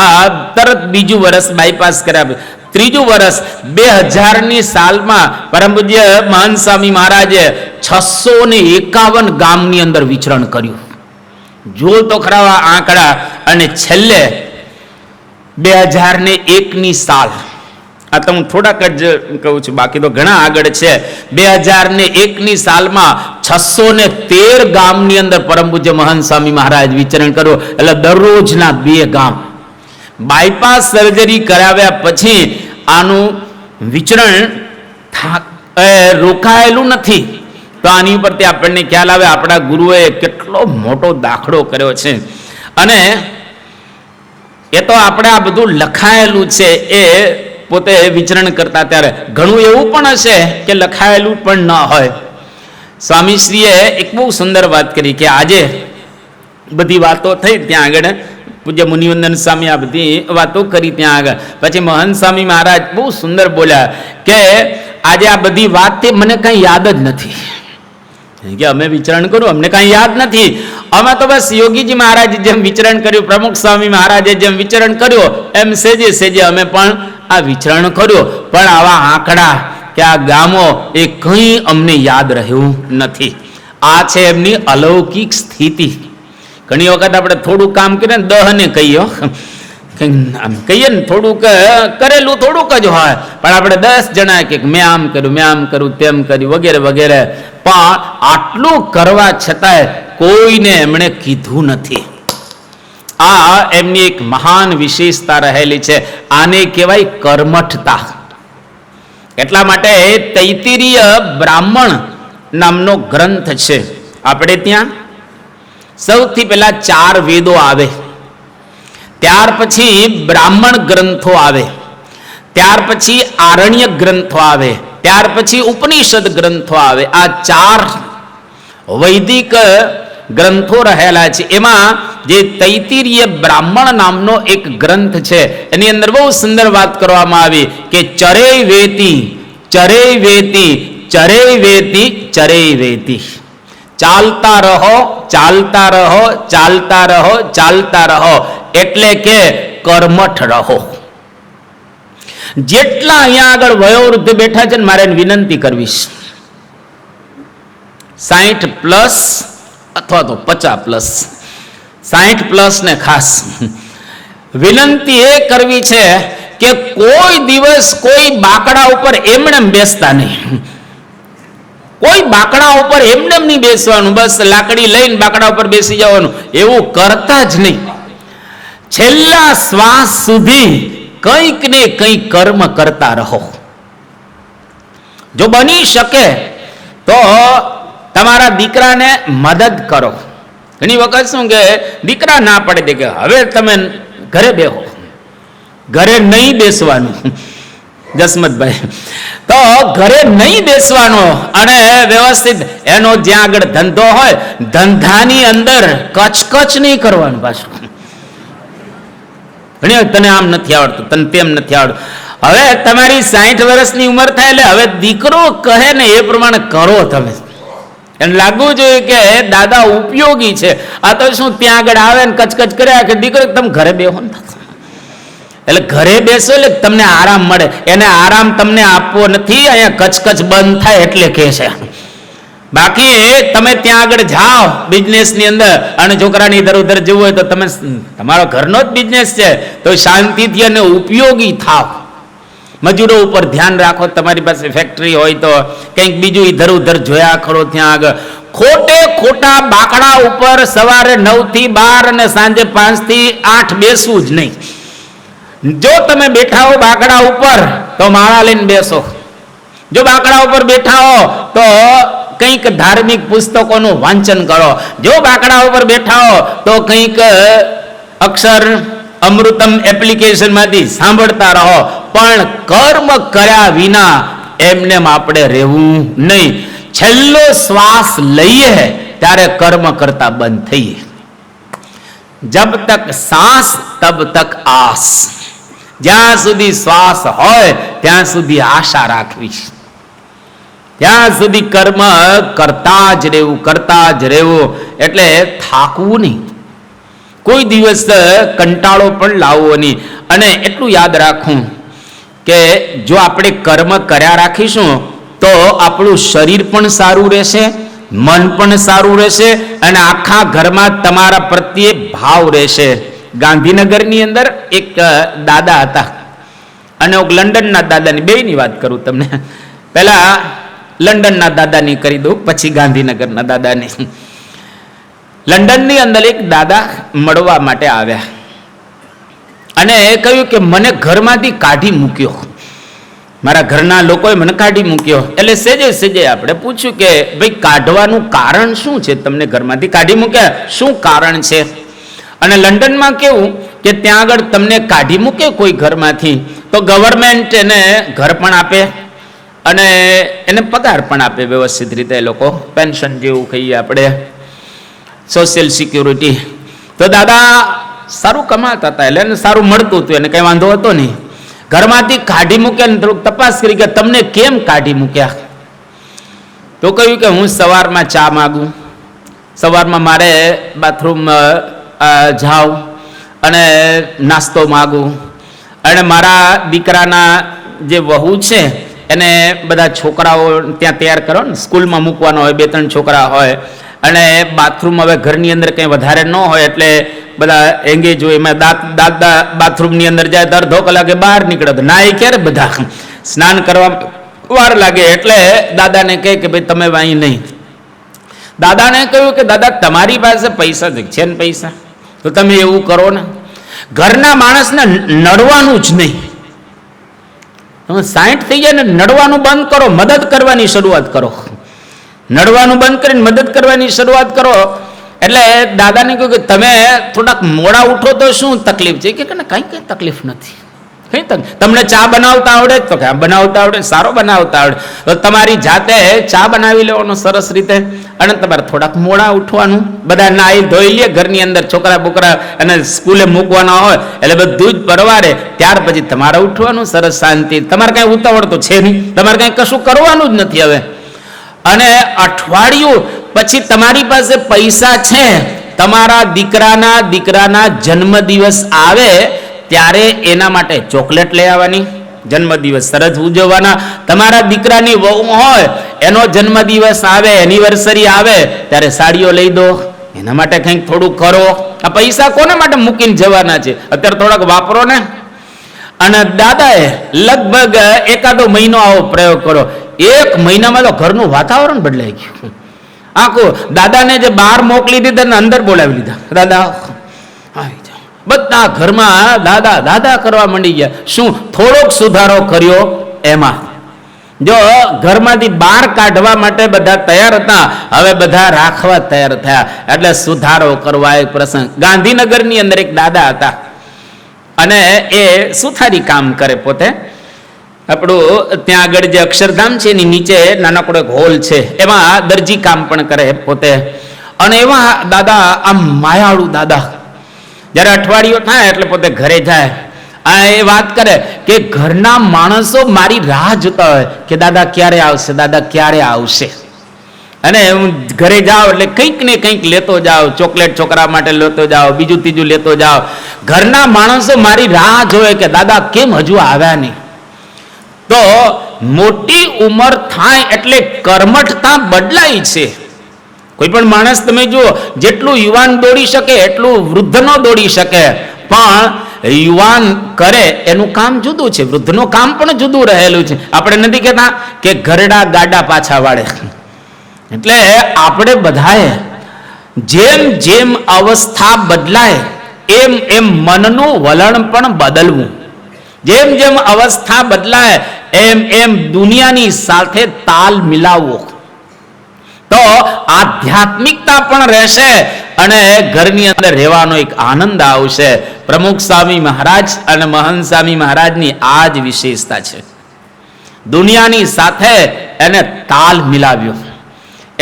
આ તરત બીજું વર્ષ બાયપાસ કર્યા. ત્રીજું વર્ષ 2000 ની સાલમાં પરમ પૂજ્ય મહંત સ્વામી મહારાજે 651 ગામની અંદર વિચરણ કર્યું. જો તો ખરા આ આંકડા. અને છેલ્લે 2001 ની સાલ, આ તો હું થોડાક જ કહું છું, બાકી તો ઘણા આગળ છે. 2001 ની સાલમાં 613 ગામની અંદર પરમ પૂજ્ય મહંત સ્વામી મહારાજ વિચરણ કર્યું. એટલે દરરોજના 2 ગામ. બાયપાસ સર્જરી કરાવ્યા પછી આનું વિચરણ રોકાયેલું નથી. તો આની ઉપરથી આપણને ખ્યાલ આવે આપણા ગુરુએ કેટલો મોટો દાખલો કર્યો છે. અને એ તો આપણે આ બધું લખાયેલું છે, એ પોતે વિચરણ કરતા ત્યારે ઘણું એવું પણ હશે કે લખાયેલું પણ ન હોય. સ્વામીશ્રીએ એક બહુ સુંદર વાત કરી કે આજે બધી વાતો થઈ ત્યાં આગળ પૂજ્ય મુનિવંદન સ્વામી આ બધી વાતો કરી ત્યાં આગળ. પછી મહંત સ્વામી મહારાજ બહુ સુંદર બોલ્યા કે આજે આ બધી વાતથી મને કંઈ યાદ જ નથી, કે અમે વિચરણ કર્યું અમને કાંઈ યાદ નથી. અમે તો બસ યોગીજી મહારાજે જેમ વિચરણ કર્યું, પ્રમુખ સ્વામી મહારાજે જેમ વિચરણ કર્યું એમ સેજે સેજે અમે પણ આ વિચરણ કર્યું. પણ આવા આંકડા કે આ ગામો એ કંઈ અમને યાદ રહ્યું નથી. આ છે એમની અલૌકિક સ્થિતિ. ઘણી વખત આપણે થોડું કામ કરીએ ને દહને કહીએ, કહીએ ને થોડુંક કરેલું થોડુંક જ હોય, પણ આપણે 10 જણા કે મેં આમ કર્યું તેમ કર્યું વગેરે વગેરે. પણ આટલું કરવા છતાંય કોઈને એમણે કીધું નથી. આ એમની એક મહાન વિશેષતા રહેલી છે. આને કહેવાય કર્મઠતા. એટલા માટે તૈત્તિરીય બ્રાહ્મણ નામનો ગ્રંથ છે આપણે ત્યાં. સૌથી પહેલા 4 વેદો આવે, ત્યાર પછી બ્રાહ્મણ ગ્રંથો આવે, ત્યાર પછી આરણ્ય ગ્રંથો આવે, ત્યાર પછી ઉપનિષદ ગ્રંથો આવે. આ 4 વૈદિક ગ્રંથો રહેલા છે. એમાં જે તૈત્તિરીય બ્રાહ્મણ નામનો એક ગ્રંથ છે એની અંદર બહુ સુંદર વાત કરવામાં આવી કે ચરે વેતી ચરે વેતી ચરે વેતી ચરે વેતી. ચાલતા રહો ચાલતા રહો ચાલતા રહો ચાલતા રહો, એટલે કે કર્મઠ રહો. જેટલા અહીંયા આગળ વયોવૃદ્ધ બેઠા છે ને, મારે વિનંતી કરવી છે 60+ અથવા તો 50+, 60+ ને ખાસ વિનંતી એ કરવી છે કે કોઈ દિવસ કોઈ બાકડા ઉપર એમને બેસતા નહીં. કોઈ બાકડા ઉપર એમને નહીં બેસવાનું, બસ લાકડી લઈને બાકડા ઉપર બેસી જવાનું, એવું કરતા જ નહીં. છેલ્લા શ્વાસ સુધી કંઈક ને કંઈક કર્મ કરતા રહો. જો બની શકે તો તમારા દીકરાને મદદ કરો. ઘણી વખત શું કે દીકરા ના પડે દે કે હવે તમે ઘરે બેહો, ઘરે નહીં બેસવાનું. જસમતભાઈ તો ઘરે નહીં બેસવાનો અને વ્યવસ્થિત એનો જ્યાં આગળ ધંધો હોય ધંધાની અંદર કચકચ નહીં કરવાનું. પાછું ઘણી તને આમ નથી આવડતું, તને તેમ નથી આવડતું. હવે તમારી 60 વર્ષની ઉંમર થાય એટલે હવે દીકરો કહે ને એ પ્રમાણે કરો. તમે એને લાગવું જોઈએ કે દાદા ઉપયોગી છે. આ તો શું ત્યાં આગળ આવે ને કચકચ કર્યા કે દીકરો તમે ઘરે બેહો ને. એટલે ઘરે બેસો એટલે તમને આરામ મળે. એને આરામ તમને આપવો નથી, અહીંયા કચકચ બંધ થાય એટલે કહે છે. બાકી તમે ત્યાં આગળ જાઓ બિઝનેસની અંદર અને છોકરાને ઇધર ઉધર જવું હોય તો તમે તમારો ઘરનો જ બિઝનેસ છે તો શાંતિથી અને ઉપયોગી થાવ. મજૂરો ઉપર ધ્યાન રાખો. તમારી પાસે ફેક્ટરી હોય તો કંઈક બીજું ઇધર ઉધર જોયા કરો ત્યાં આગળ. ખોટે ખોટા બાકડા ઉપર સવારે 9 થી 12 અને સાંજે 5 થી 8 બેસવું જ નહીં. જો તમે બેઠા હો બાકડા ઉપર તો માળા લઈને બેસો. જો બાકડા ઉપર બેઠા હો તો કંઈક ધાર્મિક પુસ્તકોનું વાંચન કરો. જો બાકડા ઉપર બેઠા હો તો કંઈક અક્ષર અમૃતમ એપ્લિકેશનમાંથી સાંભળતા રહો. પણ કર્મ કર્યા વિના એમનેમ આપણે રહેવું નહીં. છેલ્લો શ્વાસ લઈએ ત્યારે કર્મ કરતા બંધ થઈએ. જબ તક સાસ તબ તક આસ. જ્યાં સુધી શ્વાસ હોય ત્યાં સુધી આશા રાખવી, ત્યાં સુધી કર્મ કરતા જ રહેવું, કરતા જ રહેવું. એટલે થાકવું નહીં, કોઈ દિવસ કંટાળો પણ લાવવો નહીં. અને એટલું યાદ રાખવું કે જો આપણે કર્મ કર્યા રાખીશું તો આપણું શરીર પણ સારું રહેશે, મન પણ સારું રહેશે અને આખા ઘરમાં તમારા પ્રત્યે ભાવ રહેશે. ગાંધીનગરની અંદર એક દાદા હતા અને લંડનના દાદાની, બેયની વાત કરું તમને. પહેલા લંડનના દાદાની કરી દઉં, પછી ગાંધીનગરના દાદાની. લંડનની અંદર એક દાદા મળવા માટે આવ્યા અને કહ્યું કે મને ઘરમાંથી કાઢી મૂક્યો, મારા ઘરના લોકોએ મને કાઢી મૂક્યો. એટલે સેજે સેજે આપણે પૂછ્યું કે ભાઈ કાઢવાનું કારણ શું છે, તમને ઘરમાંથી કાઢી મૂક્યા, શું કારણ છે? અને લંડનમાં કેવું કે ત્યાં આગળ તમને કાઢી મૂકે કોઈ ઘરમાંથી તો ગવર્મેન્ટ એને ઘર પણ આપે અને એને પગાર પણ આપે વ્યવસ્થિત રીતે. એ લોકો પેન્શન જેવું કહીએ આપણે, સોશિયલ સિક્યુરિટી. તો દાદા સારું કમાતા હતા એટલે એને સારું મળતું હતું, એને કંઈ વાંધો હતો નહીં. ઘરમાંથી કાઢી મૂક્યા ને થોડુંક તપાસ કરી કે તમને કેમ કાઢી મૂક્યા? તો કહ્યું કે હું સવારમાં ચા માગું, સવારમાં મારે બાથરૂમ જાઉં અને નાસ્તો માગું અને મારા દીકરાના જે વહુ છે એને બધા છોકરાઓ ત્યાં તૈયાર કરો ને, સ્કૂલમાં મૂકવાનો હોય, 2-3 છોકરા હોય અને બાથરૂમ હવે ઘરની અંદર કંઈ વધારે ન હોય એટલે બધા એંગેજ હોય. એમાં દાદા બાથરૂમની અંદર જાય તો અડધો કલાકે બહાર નીકળે તો નાય ક્યારે, બધા સ્નાન કરવા વાર લાગે. એટલે દાદાને કહે કે ભાઈ તમે અહીં નહીં. દાદાને કહ્યું કે દાદા તમારી પાસે પૈસા છે ને પૈસા, તો તમે એવું કરો ને ઘરના માણસને નડવાનું જ નહીં. 60 થઈ જાય ને નડવાનું બંધ કરો, મદદ કરવાની શરૂઆત કરો. નડવાનું બંધ કરીને મદદ કરવાની શરૂઆત કરો. એટલે દાદાને કહ્યું કે તમે થોડાક મોડા ઉઠો તો શું તકલીફ છે? કે કાંઈ તકલીફ નથી. તમને ચા બનાવતા આવડે તો કે બનાવતા આવડે, સારો બનાવતા આવડે તો તમારી જાતે ચા બનાવી લેવાનો સરસ રીતે અને તમારે થોડાક મોડા ઉઠવાનું. બધા નાઈ ધોઈ લે ઘરની અંદર, છોકરા બોકરા અને સ્કૂલે મૂકવાના હોય એટલે બધું જ પરવારે, ત્યાર પછી તમારે ઉઠવાનું સરસ શાંતિ. તમારે કાંઈ ઉતાવળ તો છે નહીં, તમારે કાંઈ કશું કરવાનું જ નથી હવે. અને અઠવાડિયું પછી તમારી પાસે પૈસા છે, તમારા દીકરાના જન્મદિવસ આવે ત્યારે એના માટે ચોકલેટ લઈ આવવાની, જન્મદિવસ સરસ ઉજવવાના. તમારા દીકરાની વહુ હોય એનો જન્મદિવસ આવે, એનિવર્સરી આવે ત્યારે સાડીઓ લઈ દો, એના માટે કંઈક થોડું કરો. આ પૈસા કોના માટે મૂકીને જવાના છે? અત્યારે થોડાક વાપરો ને. અને દાદાએ લગભગ એકાદો મહિનો આવો પ્રયોગ કરો. 1 મહિનામાં તો ઘરનું વાતાવરણ બદલાઈ ગયું આખું. દાદાને જે બહાર મોકલી દીધા ને અંદર બોલાવી લીધા, દાદા આવી જાઓ. બધા ઘરમાં દાદા દાદા કરવા માંડી ગયા. શું થોડોક સુધારો કર્યો એમાં? જો ઘરમાંથી બહાર કાઢવા માટે બધા તૈયાર હતા, હવે બધા રાખવા તૈયાર થયા. એટલે સુધારો કરવા એક પ્રસંગ. ગાંધીનગરની અંદર એક દાદા હતા અને એ સુથારી કામ કરે પોતે. આપણું ત્યાં આગળ જે અક્ષરધામ છે એની નીચે નાનકડો એક હોલ છે, એમાં દરજી કામ પણ કરે પોતે. અને એમાં દાદા આમ માયાળુ દાદા, જ્યારે અઠવાડિયું થાય એટલે પોતે ઘરે જાય અને એ વાત કરે કે ઘરના માણસો મારી રાહ જોતા હોય કે દાદા ક્યારે આવશે, દાદા ક્યારે આવશે. અને હું ઘરે જાઉં એટલે કંઈક ને કંઈક લેતો જાઓ, ચોકલેટ છોકરા માટે લેતો જાઓ, બીજું ત્રીજું લેતો જાઓ. ઘરના માણસો મારી રાહ જોવે કે દાદા કેમ હજુ આવ્યા નહીં. તો મોટી ઉંમર થાય એટલે કર્મઠતા બદલાય છે. કોઈ પણ માણસ તમે જુઓ, જેટલું યુવાન દોડી શકે એટલું વૃદ્ધ નો દોડી શકે, પણ યુવાન કરે એનું કામ જુદું છે, વૃદ્ધનું કામ પણ જુદું રહેલું છે. આપણે નથી કહેતા કે ઘરડા ગાડા પાછા વાળે. એટલે આપણે બધાએ જેમ જેમ અવસ્થા બદલાય એમ એમ મનનું વલણ પણ બદલવું. જેમ જેમ અવસ્થા બદલાય એમ એમ દુનિયાની સાથે તાલ મિલાવવો, તો આધ્યાત્મિકતા પણ રહેશે અને ઘરની અંદર રહેવાનો એક આનંદ આવશે. પ્રમુખ સ્વામી મહારાજ અને મહંત સ્વામી મહારાજની આ જ વિશેષતા છે, દુનિયાની સાથે એને તાલ મિલાવ્યો.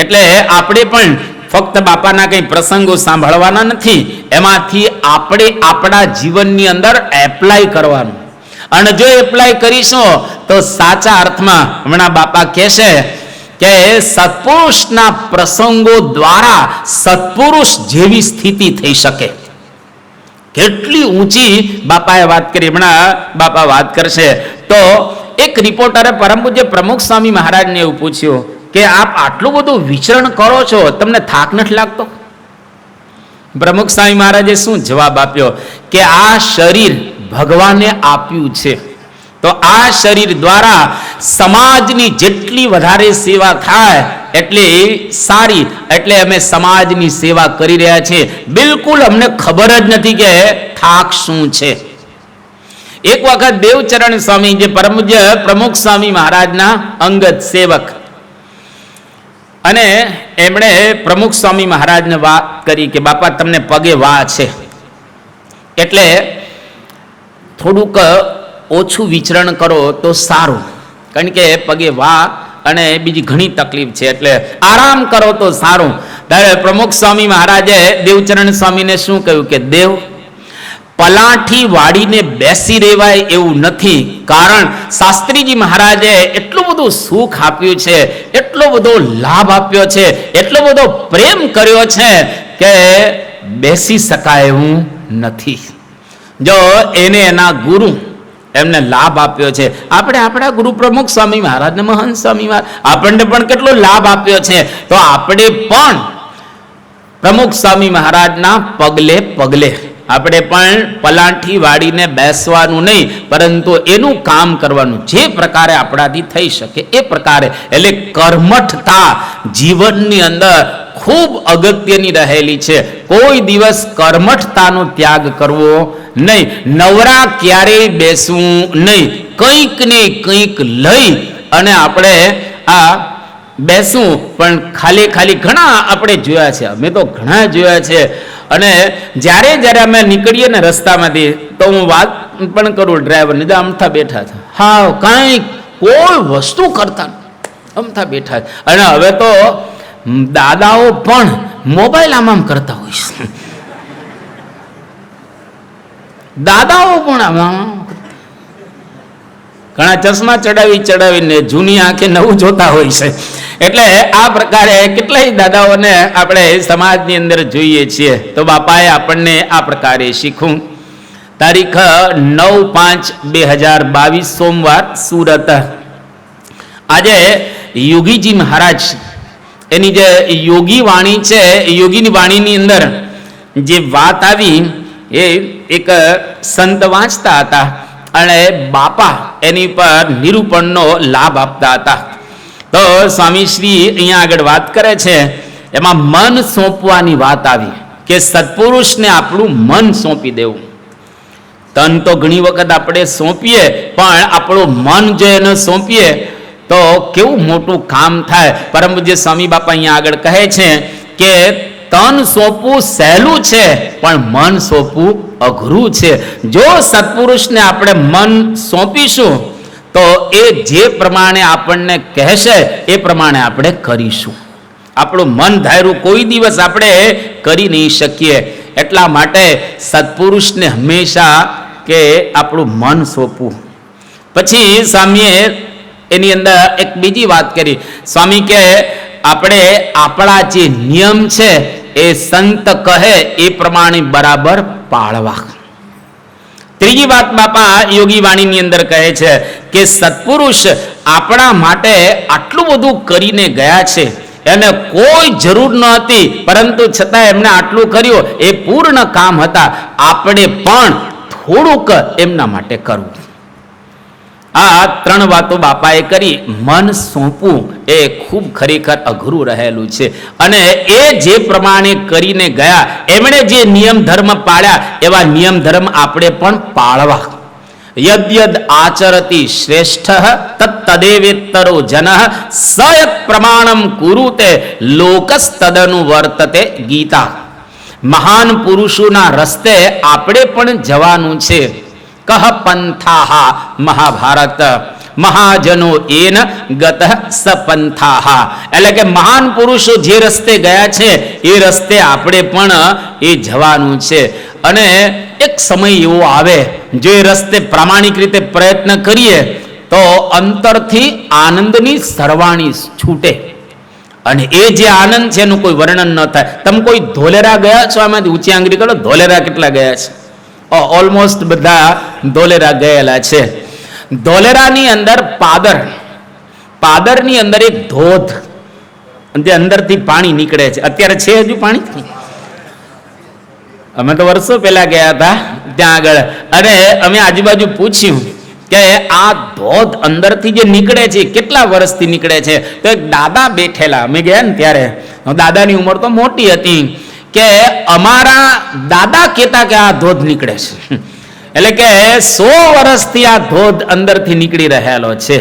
એટલે આપણે પણ ફક્ત બાપાના કંઈ પ્રસંગો સાંભળવાના નથી, એમાંથી આપણે આપણા જીવનની અંદર એપ્લાય કરવાનું. અને જો એપ્લાય કરીશું તો સાચા અર્થમાં હમણાં બાપા કહેશે કે સત્પુરુષના પ્રસંગો દ્વારા સત્પુરુષ જેવી સ્થિતિ થઈ શકે. કેટલી ઊંચી બાપાએ વાત કરી, હમણાં બાપા વાત કરશે. તો એક રિપોર્ટરે પરમ પૂજ્ય પ્રમુખ સ્વામી મહારાજને એવું પૂછ્યું કે આપ આટલું બધું વિચરણ કરો છો, તમને થાક નથી લાગતો? પ્રમુખ સ્વામી મહારાજે શું જવાબ આપ્યો કે આ શરીર ભગવાને આપ્યું છે, તો આ શરીર દ્વારા સમાજની જેટલી વધારે સેવા થાય એટલી સારી. એટલે અમે સમાજની સેવા કરી રહ્યા છીએ, બિલકુલ અમને ખબર જ નથી કે થાક શું છે. એક વખત દેવચરણ સ્વામી, જે પરમ પૂજ્ય પ્રમુખ સ્વામી મહારાજના અંગત સેવક, અને એમણે પ્રમુખ સ્વામી મહારાજને વાત કરી કે બાપા તમને પગે વા છે, એટલે થોડુંક ઓછું વિચરણ કરો તો સારું, કારણ કે પગે વા અને બીજી ઘણી તકલીફ છે, એટલે આરામ કરો તો સારું. ત્યારે પ્રમુખ સ્વામી મહારાજે દેવચરણ સ્વામીને શું કહ્યું કે દેવ, પલાઠી વાળીને બેસી રહેવાય એવું નથી, કારણ શાસ્ત્રીજી મહારાજે એટલું બધું સુખ આપ્યું છે, એટલો બધો લાભ આપ્યો છે, એટલો બધો પ્રેમ કર્યો છે કે બેસી શકાય એવું નથી. જો એને એના ગુરુ એમને લાભ આપ્યો છે, આપણે આપણા ગુરુ પ્રમુખ સ્વામી મહારાજને, મહંત સ્વામી મહારાજ આપણને પણ કેટલો લાભ આપ્યો છે, તો આપણે પણ પ્રમુખ સ્વામી મહારાજના પગલે પગલે આપણે પણ પલાઠી વાળીને બેસવાનું નહીં, પરંતુ એનું કામ કરવાનું જે પ્રકારે આપણાથી થઈ શકે એ પ્રકારે. એટલે કર્મઠતા જીવનની અંદર ખૂબ અગત્યની રહેલી છે. કોઈ દિવસ કર્મઠતાનો ત્યાગ કરવો નહીં, નવરા ક્યારેય બેસવું નહીં, કંઈક ને કંઈક લઈ અને આપણે આ બેસવું. પણ ખાલી ઘણા આપણે જોયા છે, અમે તો ઘણા જોયા છે. અને જ્યારે જ્યારે અમે નીકળીએ ને રસ્તામાંથી, તો હું વાત પણ કરું ડ્રાઈવરને, અમથા બેઠા હતા, હા કાંઈ કોઈ વસ્તુ કરતા અમથા બેઠા. અને હવે તો દાદાઓ પણ મોબાઈલ આમ કરતા હોય છે, દાદાઓ પણ આમાં ઘણા ચશ્મા ચડાવીને જૂની આંખે નવું જોતા હોય છે. એટલે આ પ્રકારે કેટલાય દાદાઓને આપણે સમાજની અંદર જોઈએ છીએ. તો બાપાએ આપણને આ પ્રકારે શીખવું. તારીખ 9/5/2022 સોમવાર, સુરત. આજે યોગીજી મહારાજ એની જે યોગી વાણી છે, યોગીની વાણીની અંદર જે વાત આવી એ એક સંત વાંચતા હતા અને બાપા એની પર નિરૂપણનો લાભ આપતા હતા. તો સ્વામીશ્રી અહીંયા આગળ વાત કરે છે, એમાં મન સોંપવાની વાત આવી કે સત્પુરુષને આપણું મન સોંપી દેવું. તન તો ઘણી વખત આપણે સોંપીએ, પણ આપણું મન જો એને સોંપીએ તો કેવું મોટું કામ થાય. પરમ પૂજ્ય સ્વામી બાપા અહીંયા આગળ કહે છે કે તન સોંપવું સહેલું છે, પણ મન સોંપવું અઘરું છે. જો સત્પુરુષને આપણે મન સોંપીશું તો એ જે પ્રમાણે આપણને કહેશે એ પ્રમાણે આપણે કરીશું. આપણું મન ધાર્યું કોઈ દિવસ આપણે કરી નહીં શકીએ. એટલા માટે સત્પુરુષને હંમેશા કે આપણું મન સોંપવું. પછી સ્વામીએ એની અંદર એક બીજી વાત કરી. સ્વામી કે આપણે આપણા જે નિયમ છે એ સંત કહે એ પ્રમાણે બરાબર પાળવા. ત્રીજી વાત બાપા યોગી વાણીની અંદર કહે છે કે સત્પુરુષ આપણા માટે આટલું બધું કરીને ગયા છે, એને કોઈ જરૂર ન હતી, પરંતુ છતાં એમણે આટલું કર્યું, એ પૂર્ણ કામ હતા. આપણે પણ થોડુંક એમના માટે કરવું. આ ત્રણ વાતો બાપાએ કરી. મન સોંપવું એ ખૂબ ખરેખર અઘરું રહેલું છે, અને એ જે પ્રમાણે કરીને ગયા, એમણે જે નિયમ ધર્મ પાળ્યા, એવા નિયમ ધર્મ આપણે પણ પાળવા. યદ્યદ આચરતી શ્રેષ્ઠ તત્તદેવેતરો જનઃ સયત પ્રમાણમ કુરુતે લોકસ્તદનુ વર્તતે ગીતા. મહાન પુરુષોના રસ્તે આપણે પણ જવાનું છે. કહ પંથાહા મહાભારત મહાજનો એન ગત સપંથાહા. એટલે કે મહાન પુરુષો જે રસ્તે ગયા છે એ રસ્તે આપણે પણ એ જવાનું છે. અને એક સમય એવો આવે, જો એ રસ્તે પ્રામાણિક રીતે પ્રયત્ન કરીએ તો અંતરથી આનંદની સરવાણી છૂટે, અને એ જે આનંદ છે એનું કોઈ વર્ણન ન થાય. તમે કોઈ ધોલેરા ગયા છો? આમાંથી ઊંચી આંગળી કરો, ધોલેરા કેટલા ગયા છે? ઓલમોસ્ટ બધા ધોલેરા ગયેલા છે. ધોલેરાની અંદર પાદરની અંદર એક ધોધ, જે અંદરથી પાણી નીકળે છે. અત્યારે છે હજુ પાણી? અમે તો વર્ષો પહેલા ગયા હતા ત્યાં આગળ, અને અમે આજુબાજુ પૂછ્યું કે આ ધોધ અંદરથી જે નીકળે છે કેટલા વર્ષથી નીકળે છે? તો એક દાદા બેઠેલા, અમે ગયા ને ત્યારે, દાદાની ઉંમર તો મોટી હતી, કે અમારા દાદા કહેતા કે આ ધોધ નીકળે છે. એટલે કે 100 વર્ષથી આ ધોધ અંદરથી નીકળી રહેલો છે.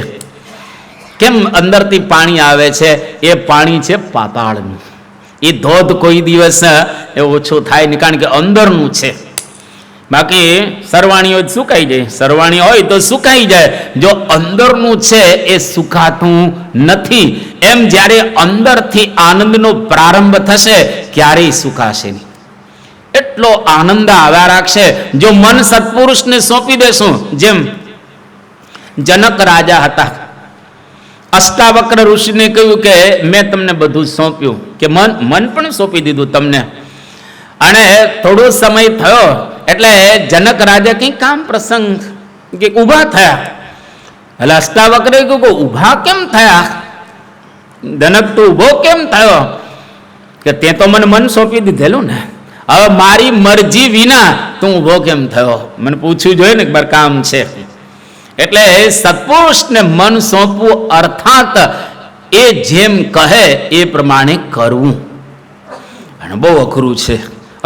કેમ અંદરથી પાણી આવે છે? એ પાણી છે પાતાળનું. એ ધોધ કોઈ દિવસ એ ઓછો થાય નહીં, કારણ કે અંદરનું છે. બાકી સરવાણીઓ જ સુકાઈ જાય, સરવાણી હોય તો સુકાઈ જાય. જો અંદરનું છે એ સુકાતું નથી. એમ જ્યારે અંદરથી આનંદનો પ્રારંભ થશે, ક્યારેય સુકાશે નહીં. એટલો આનંદ આવ્યા રાખશે જો મન સત્પુરુષને સોંપી દેશું. જેમ જનક રાજા હતા, અષ્ટાવક્ર ઋષિને કહ્યું કે મેં તમને બધું સોંપ્યું, કે મન પણ સોંપી દીધું તમને. અને થોડો સમય થયો એટલે જનક રાજા કઈ કામ પ્રસંગ કે ઊભા થયા. એટલે અષ્ટાવક્રે કહ્યું કે ઊભા કેમ થયા? જનક તો ઊભો કેમ થયો? કે તે તો મને મન સોંપી દીધેલું ને, હવે મારી મરજી વિના તું ઊભો કેમ થયો? મને પૂછવું જોઈએ ને, એક બાર કામ છે. એટલે સત્પુરુષને મન સોંપવું અર્થાત એ જેમ કહે એ પ્રમાણે કરવું. અને બહુ અઘરું છે,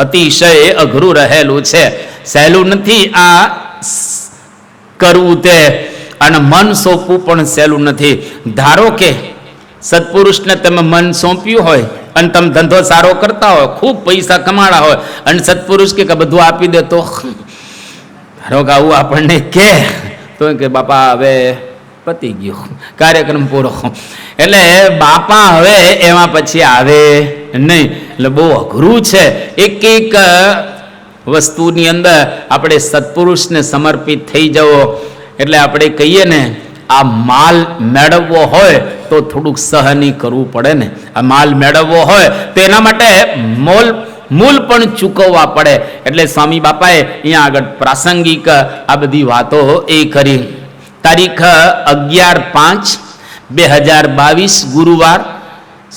અતિશય અઘરું રહેલું છે, સહેલું નથી આ કરવું તે. અને મન સોંપવું પણ સહેલું નથી. ધારો કે સત્પુરુષને તમે મન સોંપ્યું હોય અને તમે ધંધો સારો કરતા હોય, ખૂબ પૈસા કમાડા હોય, અને સત્પુરુષ કે બધું આપી દે, તો ધારો કે આવું આપણને કે તો કે બાપા હવે પતી ગયો, કાર્યક્રમ પૂરો. એટલે બાપા હવે એમાં પછી આવે નહીં. એટલે બહુ અઘરું છે. એક એક વસ્તુની અંદર આપણે સત્પુરુષને સમર્પિત થઈ જવો. એટલે આપણે કહીએ ને, આ માલ મેળવવો હોય તો થોડુંક સહની કરવું પડે ને. આ માલ મેળવવો હોય તો એના માટે મૂલ પણ ચૂકવવા પડે. એટલે સ્વામી બાપાએ અહીંયા આગળ પ્રાસંગિક આ બધી વાતો એ કરી. તારીખ 11/5/2022 ગુરુવાર.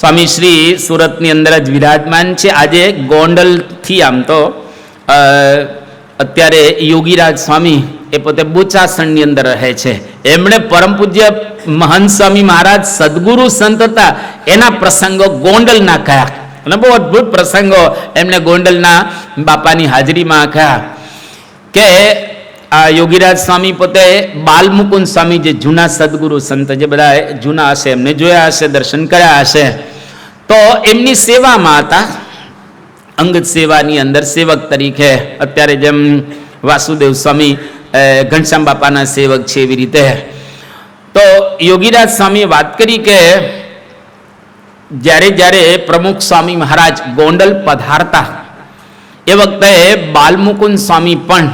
સ્વામી શ્રી સુરતની અંદર જ વિરાજમાન છે. આજે ગોંડલથી, આમ તો અત્યારે યોગીરાજ સ્વામી એ પોતે બોચાસણની અંદર રહે છે. એમણે પરમ પૂજ્ય મહંત સ્વામી મહારાજ સદગુરુ સંત હતા, એના પ્રસંગો ગોંડલના કયા, અને બહુ અદભુત પ્રસંગો એમણે ગોંડલના બાપાની હાજરીમાં કહ્યા. કે આ યોગીરાજ સ્વામી પોતે બાલમુકુંદ સ્વામી, જે જૂના સદગુરુ સંત, જે બધા જૂના હશે, એમને જોયા હશે, દર્શન કર્યા હશે, તો એમની સેવામાં હતા. અંગત સેવાની અંદર સેવક તરીકે, અત્યારે જેમ વાસુદેવ સ્વામી ઘનશ્યામ બાપાના સેવક છે એવી રીતે. તો યોગીરાજ સ્વામીએ વાત કરી કે જ્યારે પ્રમુખ સ્વામી મહારાજ ગોંડલ પધારતા એ વખતે બાલમુકુંદ સ્વામી પણ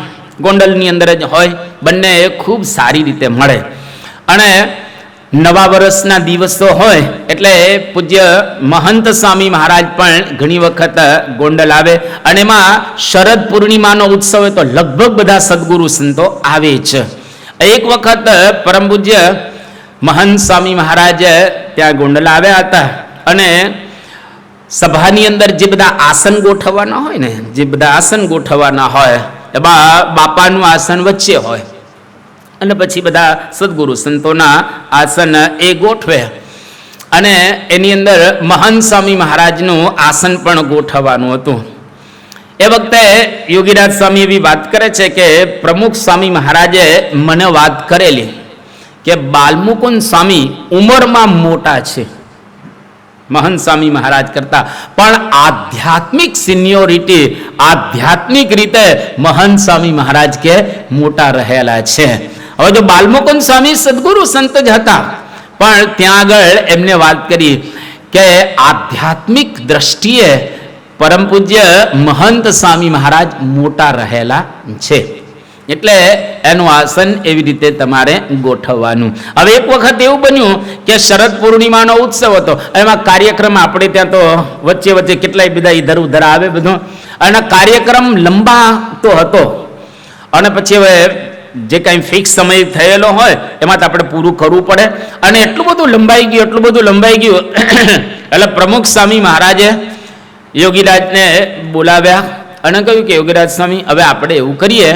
ગોંડલની અંદર જ હોય. બંને ખૂબ સારી રીતે મળે. અને નવા વર્ષના દિવસો હોય એટલે પૂજ્ય મહંત સ્વામી મહારાજ પણ ઘણી વખત ગોંડલ આવે, અને એમાં શરદ પૂર્ણિમાનો ઉત્સવ હોય તો લગભગ બધા સદગુરુ સંતો આવે છે. એક વખત પરમ પૂજ્ય મહંત સ્વામી મહારાજ ત્યાં ગોંડલ આવ્યા હતા, અને સભાની અંદર જે બધા આસન ગોઠવવાના હોય ને, જે બધા આસન ગોઠવવાના હોય એમાં બાપાનું આસન વચ્ચે હોય, અને પછી બધા સદગુરુ સંતોના આસન એ ગોઠવે, અને એની અંદર મહંત સ્વામી મહારાજનું આસન પણ ગોઠવવાનું હતું. એ વખતે યોગીરાજ સ્વામી એવી વાત કરે છે કે પ્રમુખ સ્વામી મહારાજે મને વાત કરેલી કે બાલમુકુંદ સ્વામી ઉંમરમાં મોટા છે મહંત સ્વામી મહારાજ કરતા, પણ આધ્યાત્મિક સિનિયોરિટી, આધ્યાત્મિક રીતે મહંત સ્વામી મહારાજ કે મોટા રહેલા છે. હવે જો બાલમુકુંદ સ્વામી સદગુરુ સંત જ હતા, પણ ત્યાં આગળ એમને વાત કરી કે આધ્યાત્મિક દ્રષ્ટિએ પરમ પૂજ્ય મહંત સ્વામી મહારાજ મોટા રહેલા છે, એટલે એનું આસન એવી રીતે તમારે ગોઠવવાનું. હવે એક વખત એવું બન્યું કે શરદ પૂર્ણિમાનો ઉત્સવ હતો, એમાં કાર્યક્રમ આપણે ત્યાં તો વચ્ચે વચ્ચે કેટલાય બધા ઇધર ઉધર આવે બધું, અને કાર્યક્રમ લંબા તો હતો, અને પછી હવે જે કાંઈ ફિક્સ સમય થયેલો હોય એમાં તો આપણે પૂરું કરવું પડે, અને એટલું બધું લંબાઈ ગયું, એટલું બધું લંબાઈ ગયું એટલે પ્રમુખ સ્વામી મહારાજે યોગીરાજને બોલાવ્યા અને કહ્યું કે યોગીરાજ સ્વામી, હવે આપણે એવું કરીએ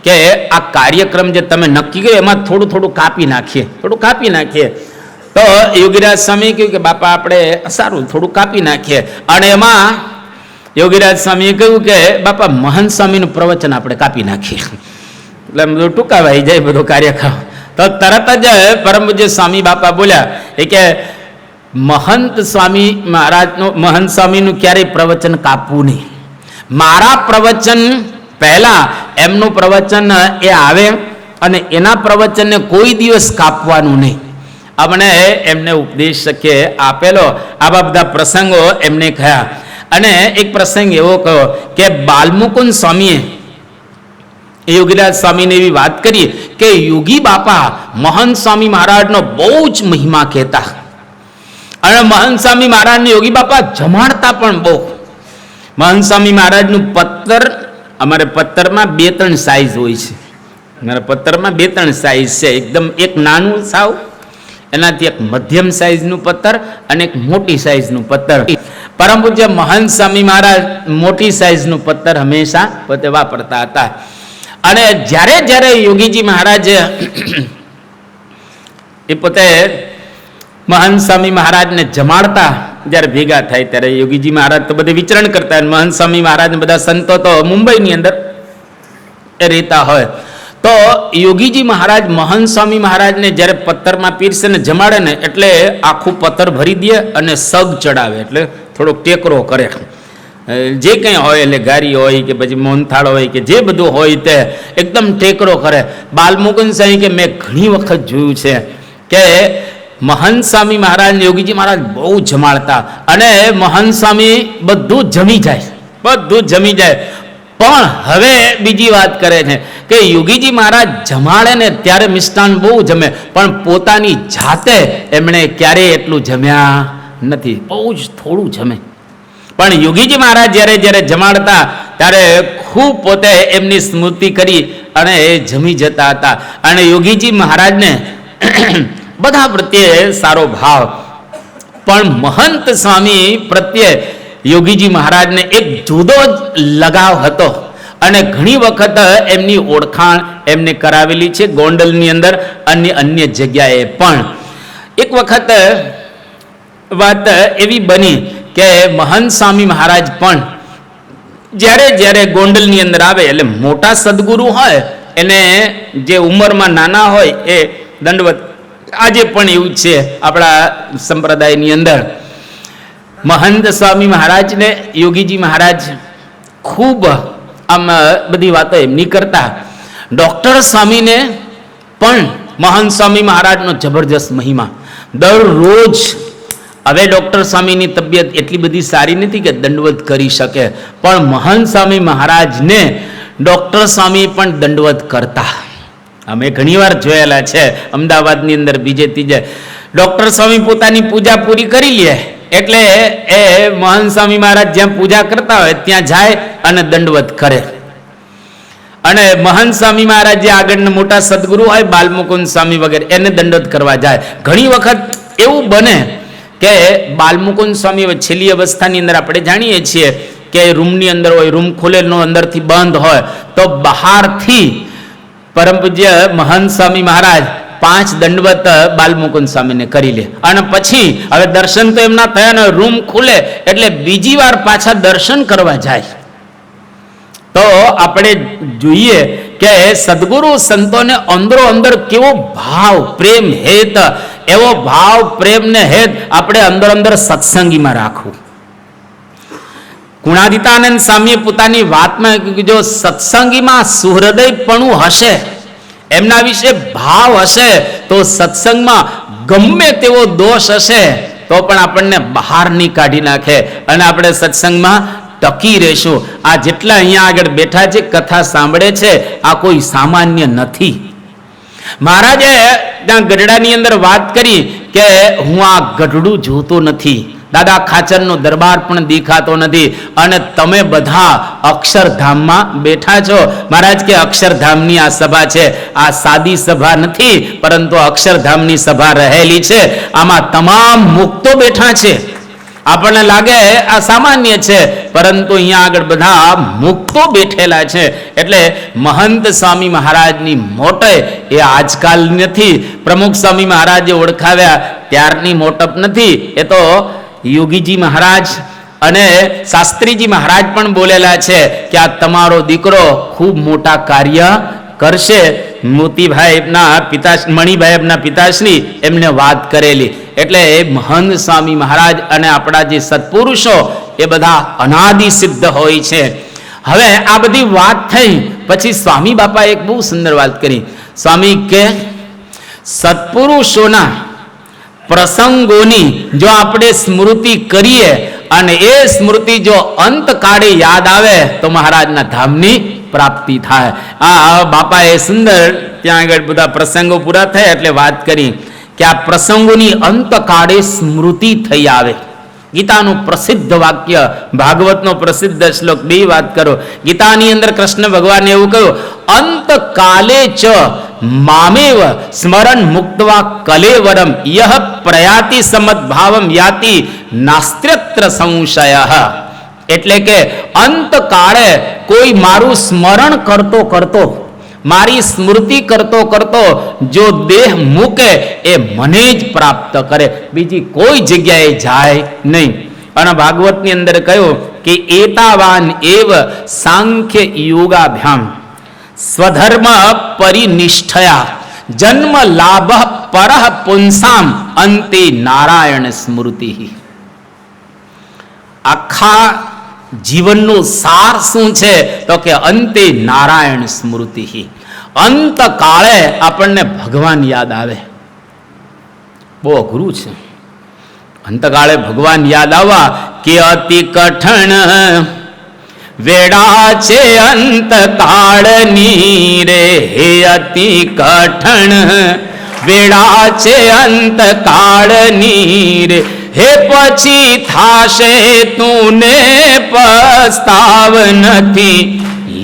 કે આ કાર્યક્રમ જે તમે નક્કી કર્યો એમાં થોડું થોડું કાપી નાખીએ. તો યોગીરાજ સ્વામી કહ્યું કે બાપા આપણે સારું થોડું કાપી નાખીએ, અને એમાં યોગીરાજ સ્વામીએ કહ્યું કે બાપા મહંત સ્વામીનું પ્રવચન આપણે કાપી નાખીએ, એટલે બધું ટૂંકાવાઈ જાય બધો કાર્યક્રમ. તો તરત જ પરમ પૂજ્ય સ્વામી બાપા બોલ્યા એ કે મહંત સ્વામી મહારાજનું, મહંત સ્વામીનું ક્યારેય પ્રવચન કાપવું નહીં. મારા પ્રવચન પહેલા એમનું પ્રવચન એ આવે, અને એના પ્રવચનને કોઈ દિવસ કાપવાનું નહીં. આપણે એમને ઉપદેશ કે આપેલો, આવા બધા પ્રસંગો એમને કહ્યા. અને એક પ્રસંગ એવો કહ્યો કે બાલમુકુંદ સ્વામીએ યોગીરાજ સ્વામીને એવી વાત કરી કે યોગી બાપા મહંત સ્વામી મહારાજનો બહુ જ મહિમા કહેતા, અને મહંત સ્વામી મહારાજને યોગી બાપા જમાડતા પણ બહુ. મહંત સ્વામી મહારાજનું પત્તર, અમારે પત્તરમાં 2-3 સાઈઝ હોય છે, અમારા પત્તરમાં 2-3 સાઈઝ છે. એકદમ એક નાનું સાવ, એનાથી એક મધ્યમ સાઈઝનું પત્તર અને એક મોટી સાઈઝનું પત્તર. પરમ પૂજ્ય મહંત સ્વામી મહારાજ મોટી સાઈઝનું પત્તર હંમેશા પોતે વાપરતા હતા. અને જ્યારે જ્યારે યોગીજી મહારાજ એ પોતે મહંત સ્વામી મહારાજને જમાડતા, જ્યારે ભેગા થાય ત્યારે યોગીજી મહારાજ તો બધે વિચરણ કરતા, મહંત સ્વામી મહારાજ બધા સંતો તો મુંબઈની અંદર રહેતા હોય, તો યોગીજી મહારાજ મહંત સ્વામી મહારાજને જ્યારે પત્તરમાં પીરસે ને જમાડે ને, એટલે આખું પત્તર ભરી દે અને સગ ચડાવે, એટલે થોડોક ટેકરો કરે, જે કંઈ હોય, એટલે ગારી હોય કે પછી મોહનથાળ હોય કે જે બધું હોય તે એકદમ ટેકરો કરે. બાલમુકુંદ સ્વામી કે મેં ઘણી વખત જોયું છે કે મહંત સ્વામી મહારાજ યોગીજી મહારાજ બહુ જમાડતા, અને મહંત સ્વામી બધું જમી જાય. પણ હવે બીજી વાત કરે છે કે યોગીજી મહારાજ જમાડે ને ત્યારે મિષ્ટાન બહુ જમે, પણ પોતાની જાતે એમણે ક્યારેય એટલું જમ્યા નથી, બહુ જ થોડું જમે. પણ યોગીજી મહારાજ જ્યારે જ્યારે જમાડતા ત્યારે ખૂબ પોતે એમની સ્મૃતિ કરી અને એ જમી જતા હતા. અને યોગીજી મહારાજને બધા પ્રત્યે સારો ભાવ, પણ મહંત સ્વામી પ્રત્યે યોગીજી મહારાજને એક જુદો જ લગાવ હતો. અને ઘણી વખત એમની ઓળખાણ એમને કરાવેલી છે ગોંડલની અંદર, અન્ય જગ્યાએ પણ. એક વખત વાત એવી બની કે મહંત સ્વામી મહારાજ પણ જ્યારે જ્યારે ગોંડલની અંદર આવે, એટલે મોટા સદગુરુ હોય એને જે ઉંમરમાં નાના હોય એ દંડવત, આજે પણ એવું છે આપણા સંપ્રદાયની અંદર. મહંત સ્વામી મહારાજને યોગીજી મહારાજ ખૂબ આમ બધી વાતો એમની કરતા. ડૉક્ટર સ્વામીને પણ મહંત સ્વામી મહારાજનો જબરજસ્ત મહિમા. દરરોજ, હવે ડૉક્ટર સ્વામીની તબિયત એટલી બધી સારી નથી કે દંડવત કરી શકે, પણ મહંત સ્વામી મહારાજને ડૉક્ટર સ્વામી પણ દંડવત કરતા. અમે ઘણીવાર જોયેલા છે અમદાવાદની અંદર, બીજે ત્રીજે ડોક્ટર સ્વામી પોતાની પૂજા પૂરી કરી લે એટલે એ મહંત સ્વામી મહારાજ જ્યાં પૂજા કરતા હોય ત્યાં જાય અને દંડવત કરે. અને મહંત સ્વામી મહારાજ જે આગળના મોટા સદગુરુ હોય બાલમુકુંદ સ્વામી વગેરે એને દંડવત કરવા જાય. ઘણી વખત એવું બને કે બાલમુકુંદ સ્વામી છેલ્લી અવસ્થાની અંદર આપણે જાણીએ છીએ કે રૂમની અંદર હોય, રૂમ ખુલેલો અંદરથી બંધ હોય, તો બહારથી પરમ પૂજ્ય મહંત સ્વામી મહારાજ 5 દંડવત બાલમુકુંદ સ્વામીને કરી લે. અને પછી હવે દર્શન તો એમના થયા ને રૂમ ખુલે એટલે બીજી વાર પાછા દર્શન કરવા જાય. તો આપણે જોઈએ કે સદગુરુ સંતોને અંદરો અંદર કેવો ભાવ, પ્રેમ, હેત, એવો ભાવ, પ્રેમ ને હેત આપણે અંદર અંદર સત્સંગીમાં રાખવું. ગુણાદિતાનંદ સ્વામીએ પોતાની વાતમાં કહ્યું, જો સત્સંગીમાં સુહૃદયપણું હશે, એમના વિશે ભાવ હશે, તો સત્સંગમાં ગમે તેવો દોષ હશે તો પણ આપણને બહાર નહીં કાઢી નાખે અને આપણે સત્સંગમાં ટકી રહેશું. આ જેટલા અહીંયા આગળ બેઠા છે, કથા સાંભળે છે, આ કોઈ સામાન્ય નથી. મહારાજે ત્યાં ગઢડાની અંદર વાત કરી કે હું આ ગઢડું જોતો નથી, દાદા ખાચરનો દરબાર પણ દેખાતો નથી, અને તમે બધા અક્ષરધામમાં બેઠા છો. મહારાજ કે અક્ષરધામની આ સભા છે, આ સાદી સભા નથી, પરંતુ અક્ષરધામની સભા રહેલી છે. આમાં તમામ મુક્તો બેઠા છે. આપણને લાગે આ સામાન્ય છે, પરંતુ અહીંયા આગળ બધા મુક્તો બેઠેલા છે. એટલે મહંત સ્વામી મહારાજની મોટે એ આજકાલ નથી, પ્રમુખ સ્વામી મહારાજે ઓળખાવ્યા ત્યારની મોટપ નથી. એ તો યોગીજી મહારાજ અને શાસ્ત્રીજી મહારાજ પણ બોલેલા છે કે આ તમારો દીકરો ખૂબ મોટા કાર્ય કરશે. મોતીભાઈ એમના પિતા, મણિભાઈ એમના પિતાશ્રી એમને વાત કરેલી. એટલે મહંત સ્વામી મહારાજ અને આપણા જે સત્પુરુષો એ બધા અનાદિ સિદ્ધ હોય છે. હવે આ બધી વાત થઈ પછી સ્વામી બાપા એક બહુ સુંદર વાત કરી. સ્વામી કે સત્પુરુષોના પ્રસંગોની જો આપણે સ્મૃતિ કરીએ અને એ સ્મૃતિ જો અંતકાળે યાદ આવે તો મહારાજના ધામની પ્રાપ્તિ થાય. આ બાપાએ સુંદર ત્યાં આગળ બધા પ્રસંગો પૂરા થયા એટલે વાત કરી કે આ પ્રસંગોની અંતકાળે સ્મૃતિ થઈ આવે. ગીતાનું પ્રસિદ્ધ વાક્ય, ભાગવતનો પ્રસિદ્ધ શ્લોક, બે વાત કરો. ગીતાની અંદર કૃષ્ણ ભગવાને એવું કહ્યું, અંતકાલે ચ મામેવ સ્મરણ મુક્તવા કલેવરમ યહ પ્રયાતિ સમદ્ભાવમ યાતિ નાસ્ત્યત્ર સંશય. એટલે કે અંતકાળે કોઈ મારું સ્મરણ કરતો કરતો, મારી સ્મૃતિ કરતો કરતો જો દેહ મૂકે એ મને જ પ્રાપ્ત કરે, બીજી કોઈ જગ્યાએ જાય નહીં. અને ભાગવતની અંદર કહ્યું કે એતાવાન એવ સાંખ્ય યોગાભ્યામ સ્વધર્મ પરિનિષ્ઠયા જન્મ લાભ પરઃ પુંસામ અંતે નારાયણ સ્મૃતિ. આખા જીવનનો સાર શું છે તો કે અંતે નારાયણ સ્મૃતિ. અંતકાળે આપણને ભગવાન યાદ આવે. બહુ અઘરું છે અંતકાળે ભગવાન યાદ આવવા, કે અતિ કઠણ વેળા છે અંતકાળની રે, હે અતિ કઠણ વેળા છે અંતકાળની રે, હે પછી થાશે તુને પસ્તાવ નથી,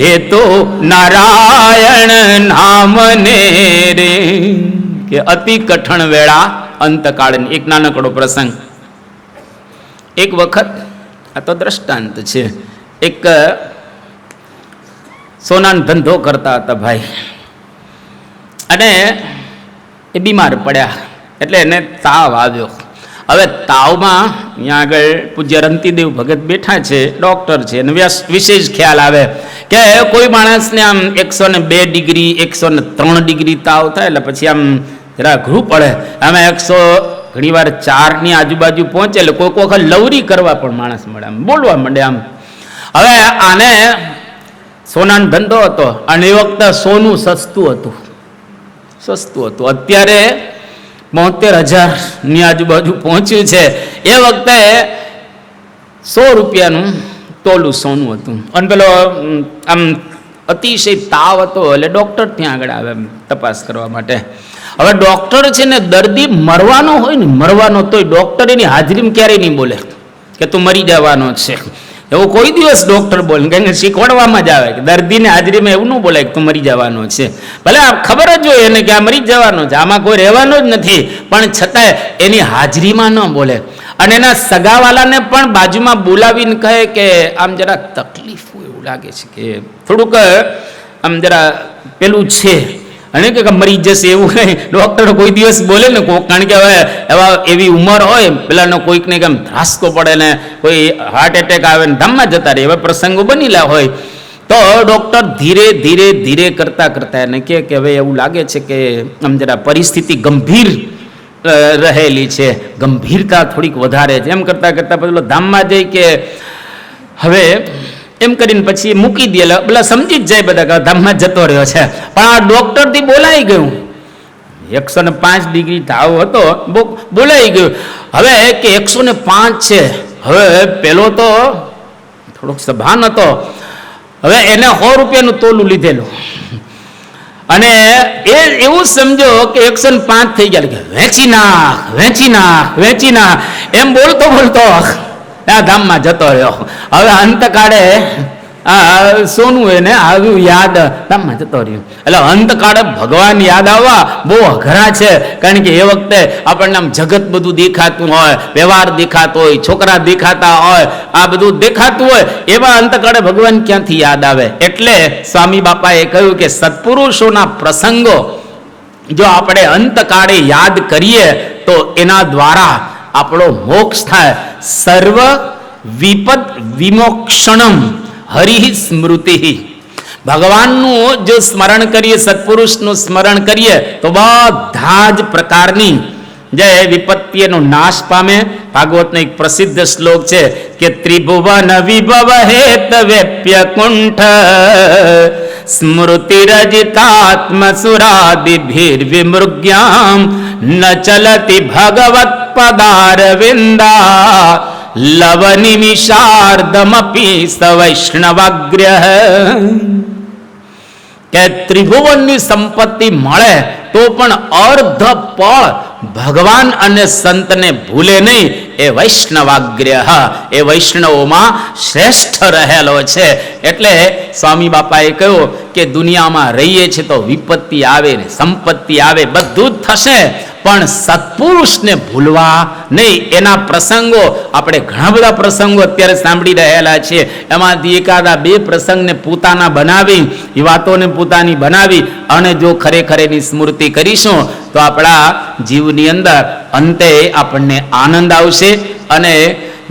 લેતો નારાયણ નામને રે. કે અતિ કઠણ વેળા અંતકાળની. એક નાનકડો પ્રસંગ. એક વખત, આ તો દ્રષ્ટાંત છે, એક સોનાનો ધંધો કરતા હતા ભાઈ, અને એ બીમાર પડ્યા એટલે એને તાવ આવ્યો. હવે તાવમાં અહીંયા આગળ પૂજ્ય રંતીદેવ ભગત બેઠા છે, ડૉક્ટર છે, અને વિશેષ ખ્યાલ આવે કે કોઈ માણસને આમ 102 ડિગ્રી 103 ડિગ્રી તાવ થાય એટલે પછી આમ જરા અઘરું પડે. આમાં 100 ઘણીવાર 4ની આજુબાજુ પહોંચે એટલે કોઈ વખત લવરી કરવા પણ માણસ મળે, આમ બોલવા માંડે આમ. હવે આને સોનાનો ધંધો હતો અને એ વખતે સોનું સસ્તું હતું. અત્યારે 72,000ની આજુબાજુ પહોંચ્યું છે. એ વખતે 100 રૂપિયાનું તોલું સોનું હતું. અને પેલો આમ અતિશય તાવ હતો એટલે ડૉક્ટર ત્યાં આગળ આવે તપાસ કરવા માટે. હવે ડોક્ટર છે ને દર્દી મરવાનો હોય ને, મરવાનો તોય ડોક્ટર એની હાજરીમાં ક્યારેય નહીં બોલે કે તું મરી જવાનો છે. એવું કોઈ દિવસ ડોક્ટર બોલે, કારણ કે શીખવાડવામાં જ આવે કે દર્દીને હાજરીમાં એવું ન બોલે કે તું મરી જવાનો છે. ભલે આ ખબર જ હોય એને કે આ મરી જવાનો છે, આમાં કોઈ રહેવાનો જ નથી, પણ છતાંય એની હાજરીમાં ન બોલે. અને એના સગાવાલાને પણ બાજુમાં બોલાવીને કહે કે આમ જરા તકલીફ હોય એવું લાગે છે, કે થોડુંક આમ જરા પેલું છે, અને કે મરી જશે એવું કંઈ ડૉક્ટર કોઈ દિવસ બોલે ને કોઈક, કારણ કે હવે એવા એવી ઉંમર હોય પેલાનો કોઈકને કેમ ધ્રાસકો પડે ને કોઈ હાર્ટ એટેક આવે ને ધામમાં જતા રહે, એવા પ્રસંગો બનેલા હોય, તો ડૉક્ટર ધીરે ધીરે ધીરે કરતાં કરતાં એને કહે કે હવે એવું લાગે છે કે આમ જરા પરિસ્થિતિ ગંભીર રહેલી છે, ગંભીરતા થોડીક વધારે છે. એમ કરતાં કરતાં પેલો ધામમાં જઈ કે હવે એમ કરીને પછી મૂકી દે, પેલા સમજી જ જાય બધા કે ધામમાં જતો રહ્યો છે. પણ આ ડૉક્ટરથી બોલાઈ ગયું, 105 ડિગ્રી તાવ હતો, બોલાઈ ગયું. હવે કે 105 છે. હવે પેલો તો થોડોક સભાન હતો, હવે એને 100 રૂપિયાનું તોલું લીધેલું, અને એ એવું સમજો કે 105 થઈ ગયા, કે વેચી નાખ વેચી નાખ વેચી નાખ એમ બોલતો બોલતો આ ધામમાં જતો રહ્યો. હવે અંતકાળે સોનું એને આવ્યું યાદ, ધામમાં જતો રહ્યો. એટલે અંતકાળે ભગવાન યાદ આવવા બહુ અઘરા છે, કારણ કે એ વખતે આપણને આમ જગત બધું દેખાતું હોય, વ્યવહાર દેખાતો હોય, છોકરા દેખાતા હોય, આ બધું દેખાતું હોય, એવા અંતકાળે ભગવાન ક્યાંથી યાદ આવે. એટલે સ્વામી બાપાએ કહ્યું કે સત્પુરુષોના પ્રસંગો જો આપણે અંતકાળે યાદ કરીએ તો એના દ્વારા આપણો મોક્ષ થાય. સર્વ વિપદ વિમોક્ષણમ હરિ સ્મૃતિ. ભગવાનનું જો સ્મરણ કરીએ, સત્પુરુષનું સ્મરણ કરીએ તો બધા જ પ્રકારની જે વિપત્તિનો નાશ પામે. ભાગવતનો એક પ્રસિદ્ધ શ્લોક છે કે ત્રિભુવન વિભવ હેત વેપ્ય કુંઠ સ્મૃતિરજિતાત્મ સુરાદિભીર વિમૃગ્યામ ન ચલતિ ભગવત પદારવિંદા લવ નિમિષાર્ધમપી સવૈષ્ણવાગ્રહ. કે ત્રિભુવનની સંપત્તિ મળે તો પણ અર્ધ પળ ભગવાન અને સંતને ભૂલે નહીં. એ વૈષ્ણવાગ્રહ, એ વૈષ્ણવોમાં શ્રેષ્ઠ રહેલો છે. એટલે સ્વામી બાપાએ કહ્યું કે દુનિયામાં રહીએ છીએ તો વિપત્તિ આવે ને સંપત્તિ આવે, બધું જ થશે, પણ સત્પુરુષને ભૂલવા નહીં. એના પ્રસંગો આપણે ઘણા બધા પ્રસંગો અત્યારે સાંભળી રહેલા છીએ, એમાંથી એકાદા 2 પ્રસંગને પોતાના બનાવી, એ વાતોને પોતાની બનાવી અને જો ખરેખર એની સ્મૃતિ કરીશું તો આપણા જીવની અંદર અંતે આપણને આનંદ આવશે, અને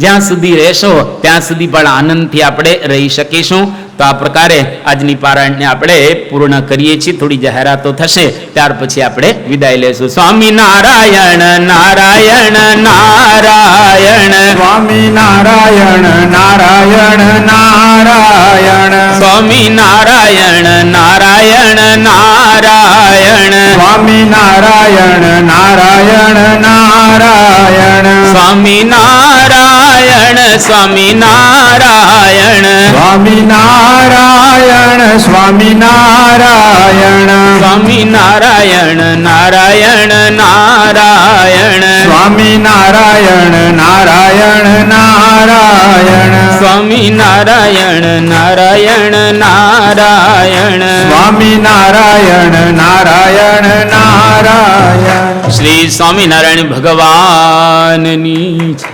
જ્યાં સુધી રહેશો ત્યાં સુધી પણ આનંદથી આપણે રહી શકીશું. તો આ પ્રકારે આજની પારાયણને આપણે પૂર્ણ કરીએ છીએ. થોડી જાહેરાતો થશે, ત્યાર પછી આપણે વિદાય લેશું. સ્વામી નારાયણ નારાયણ નારાયણ, સ્વામી નારાયણ નારાયણ નારાયણ, સ્વામી નારાયણ નારાયણ નારાયણ, સ્વામી નારાયણ નારાયણ નારાયણ, સ્વામી નારાયણ સ્વામી નારાયણ, સ્વામી નારાયણ સ્વામી નારાયણ, સ્વામી નારાયણ નારાયણ નારાયણ, સ્વામી નારાયણ નારાયણ નારાયણ, સ્વામી નારાયણ નારાયણ નારાયણ, સ્વામી નારાયણ નારાયણ નારાયણ. શ્રી સ્વામિનારાયણ ભગવાનની જય.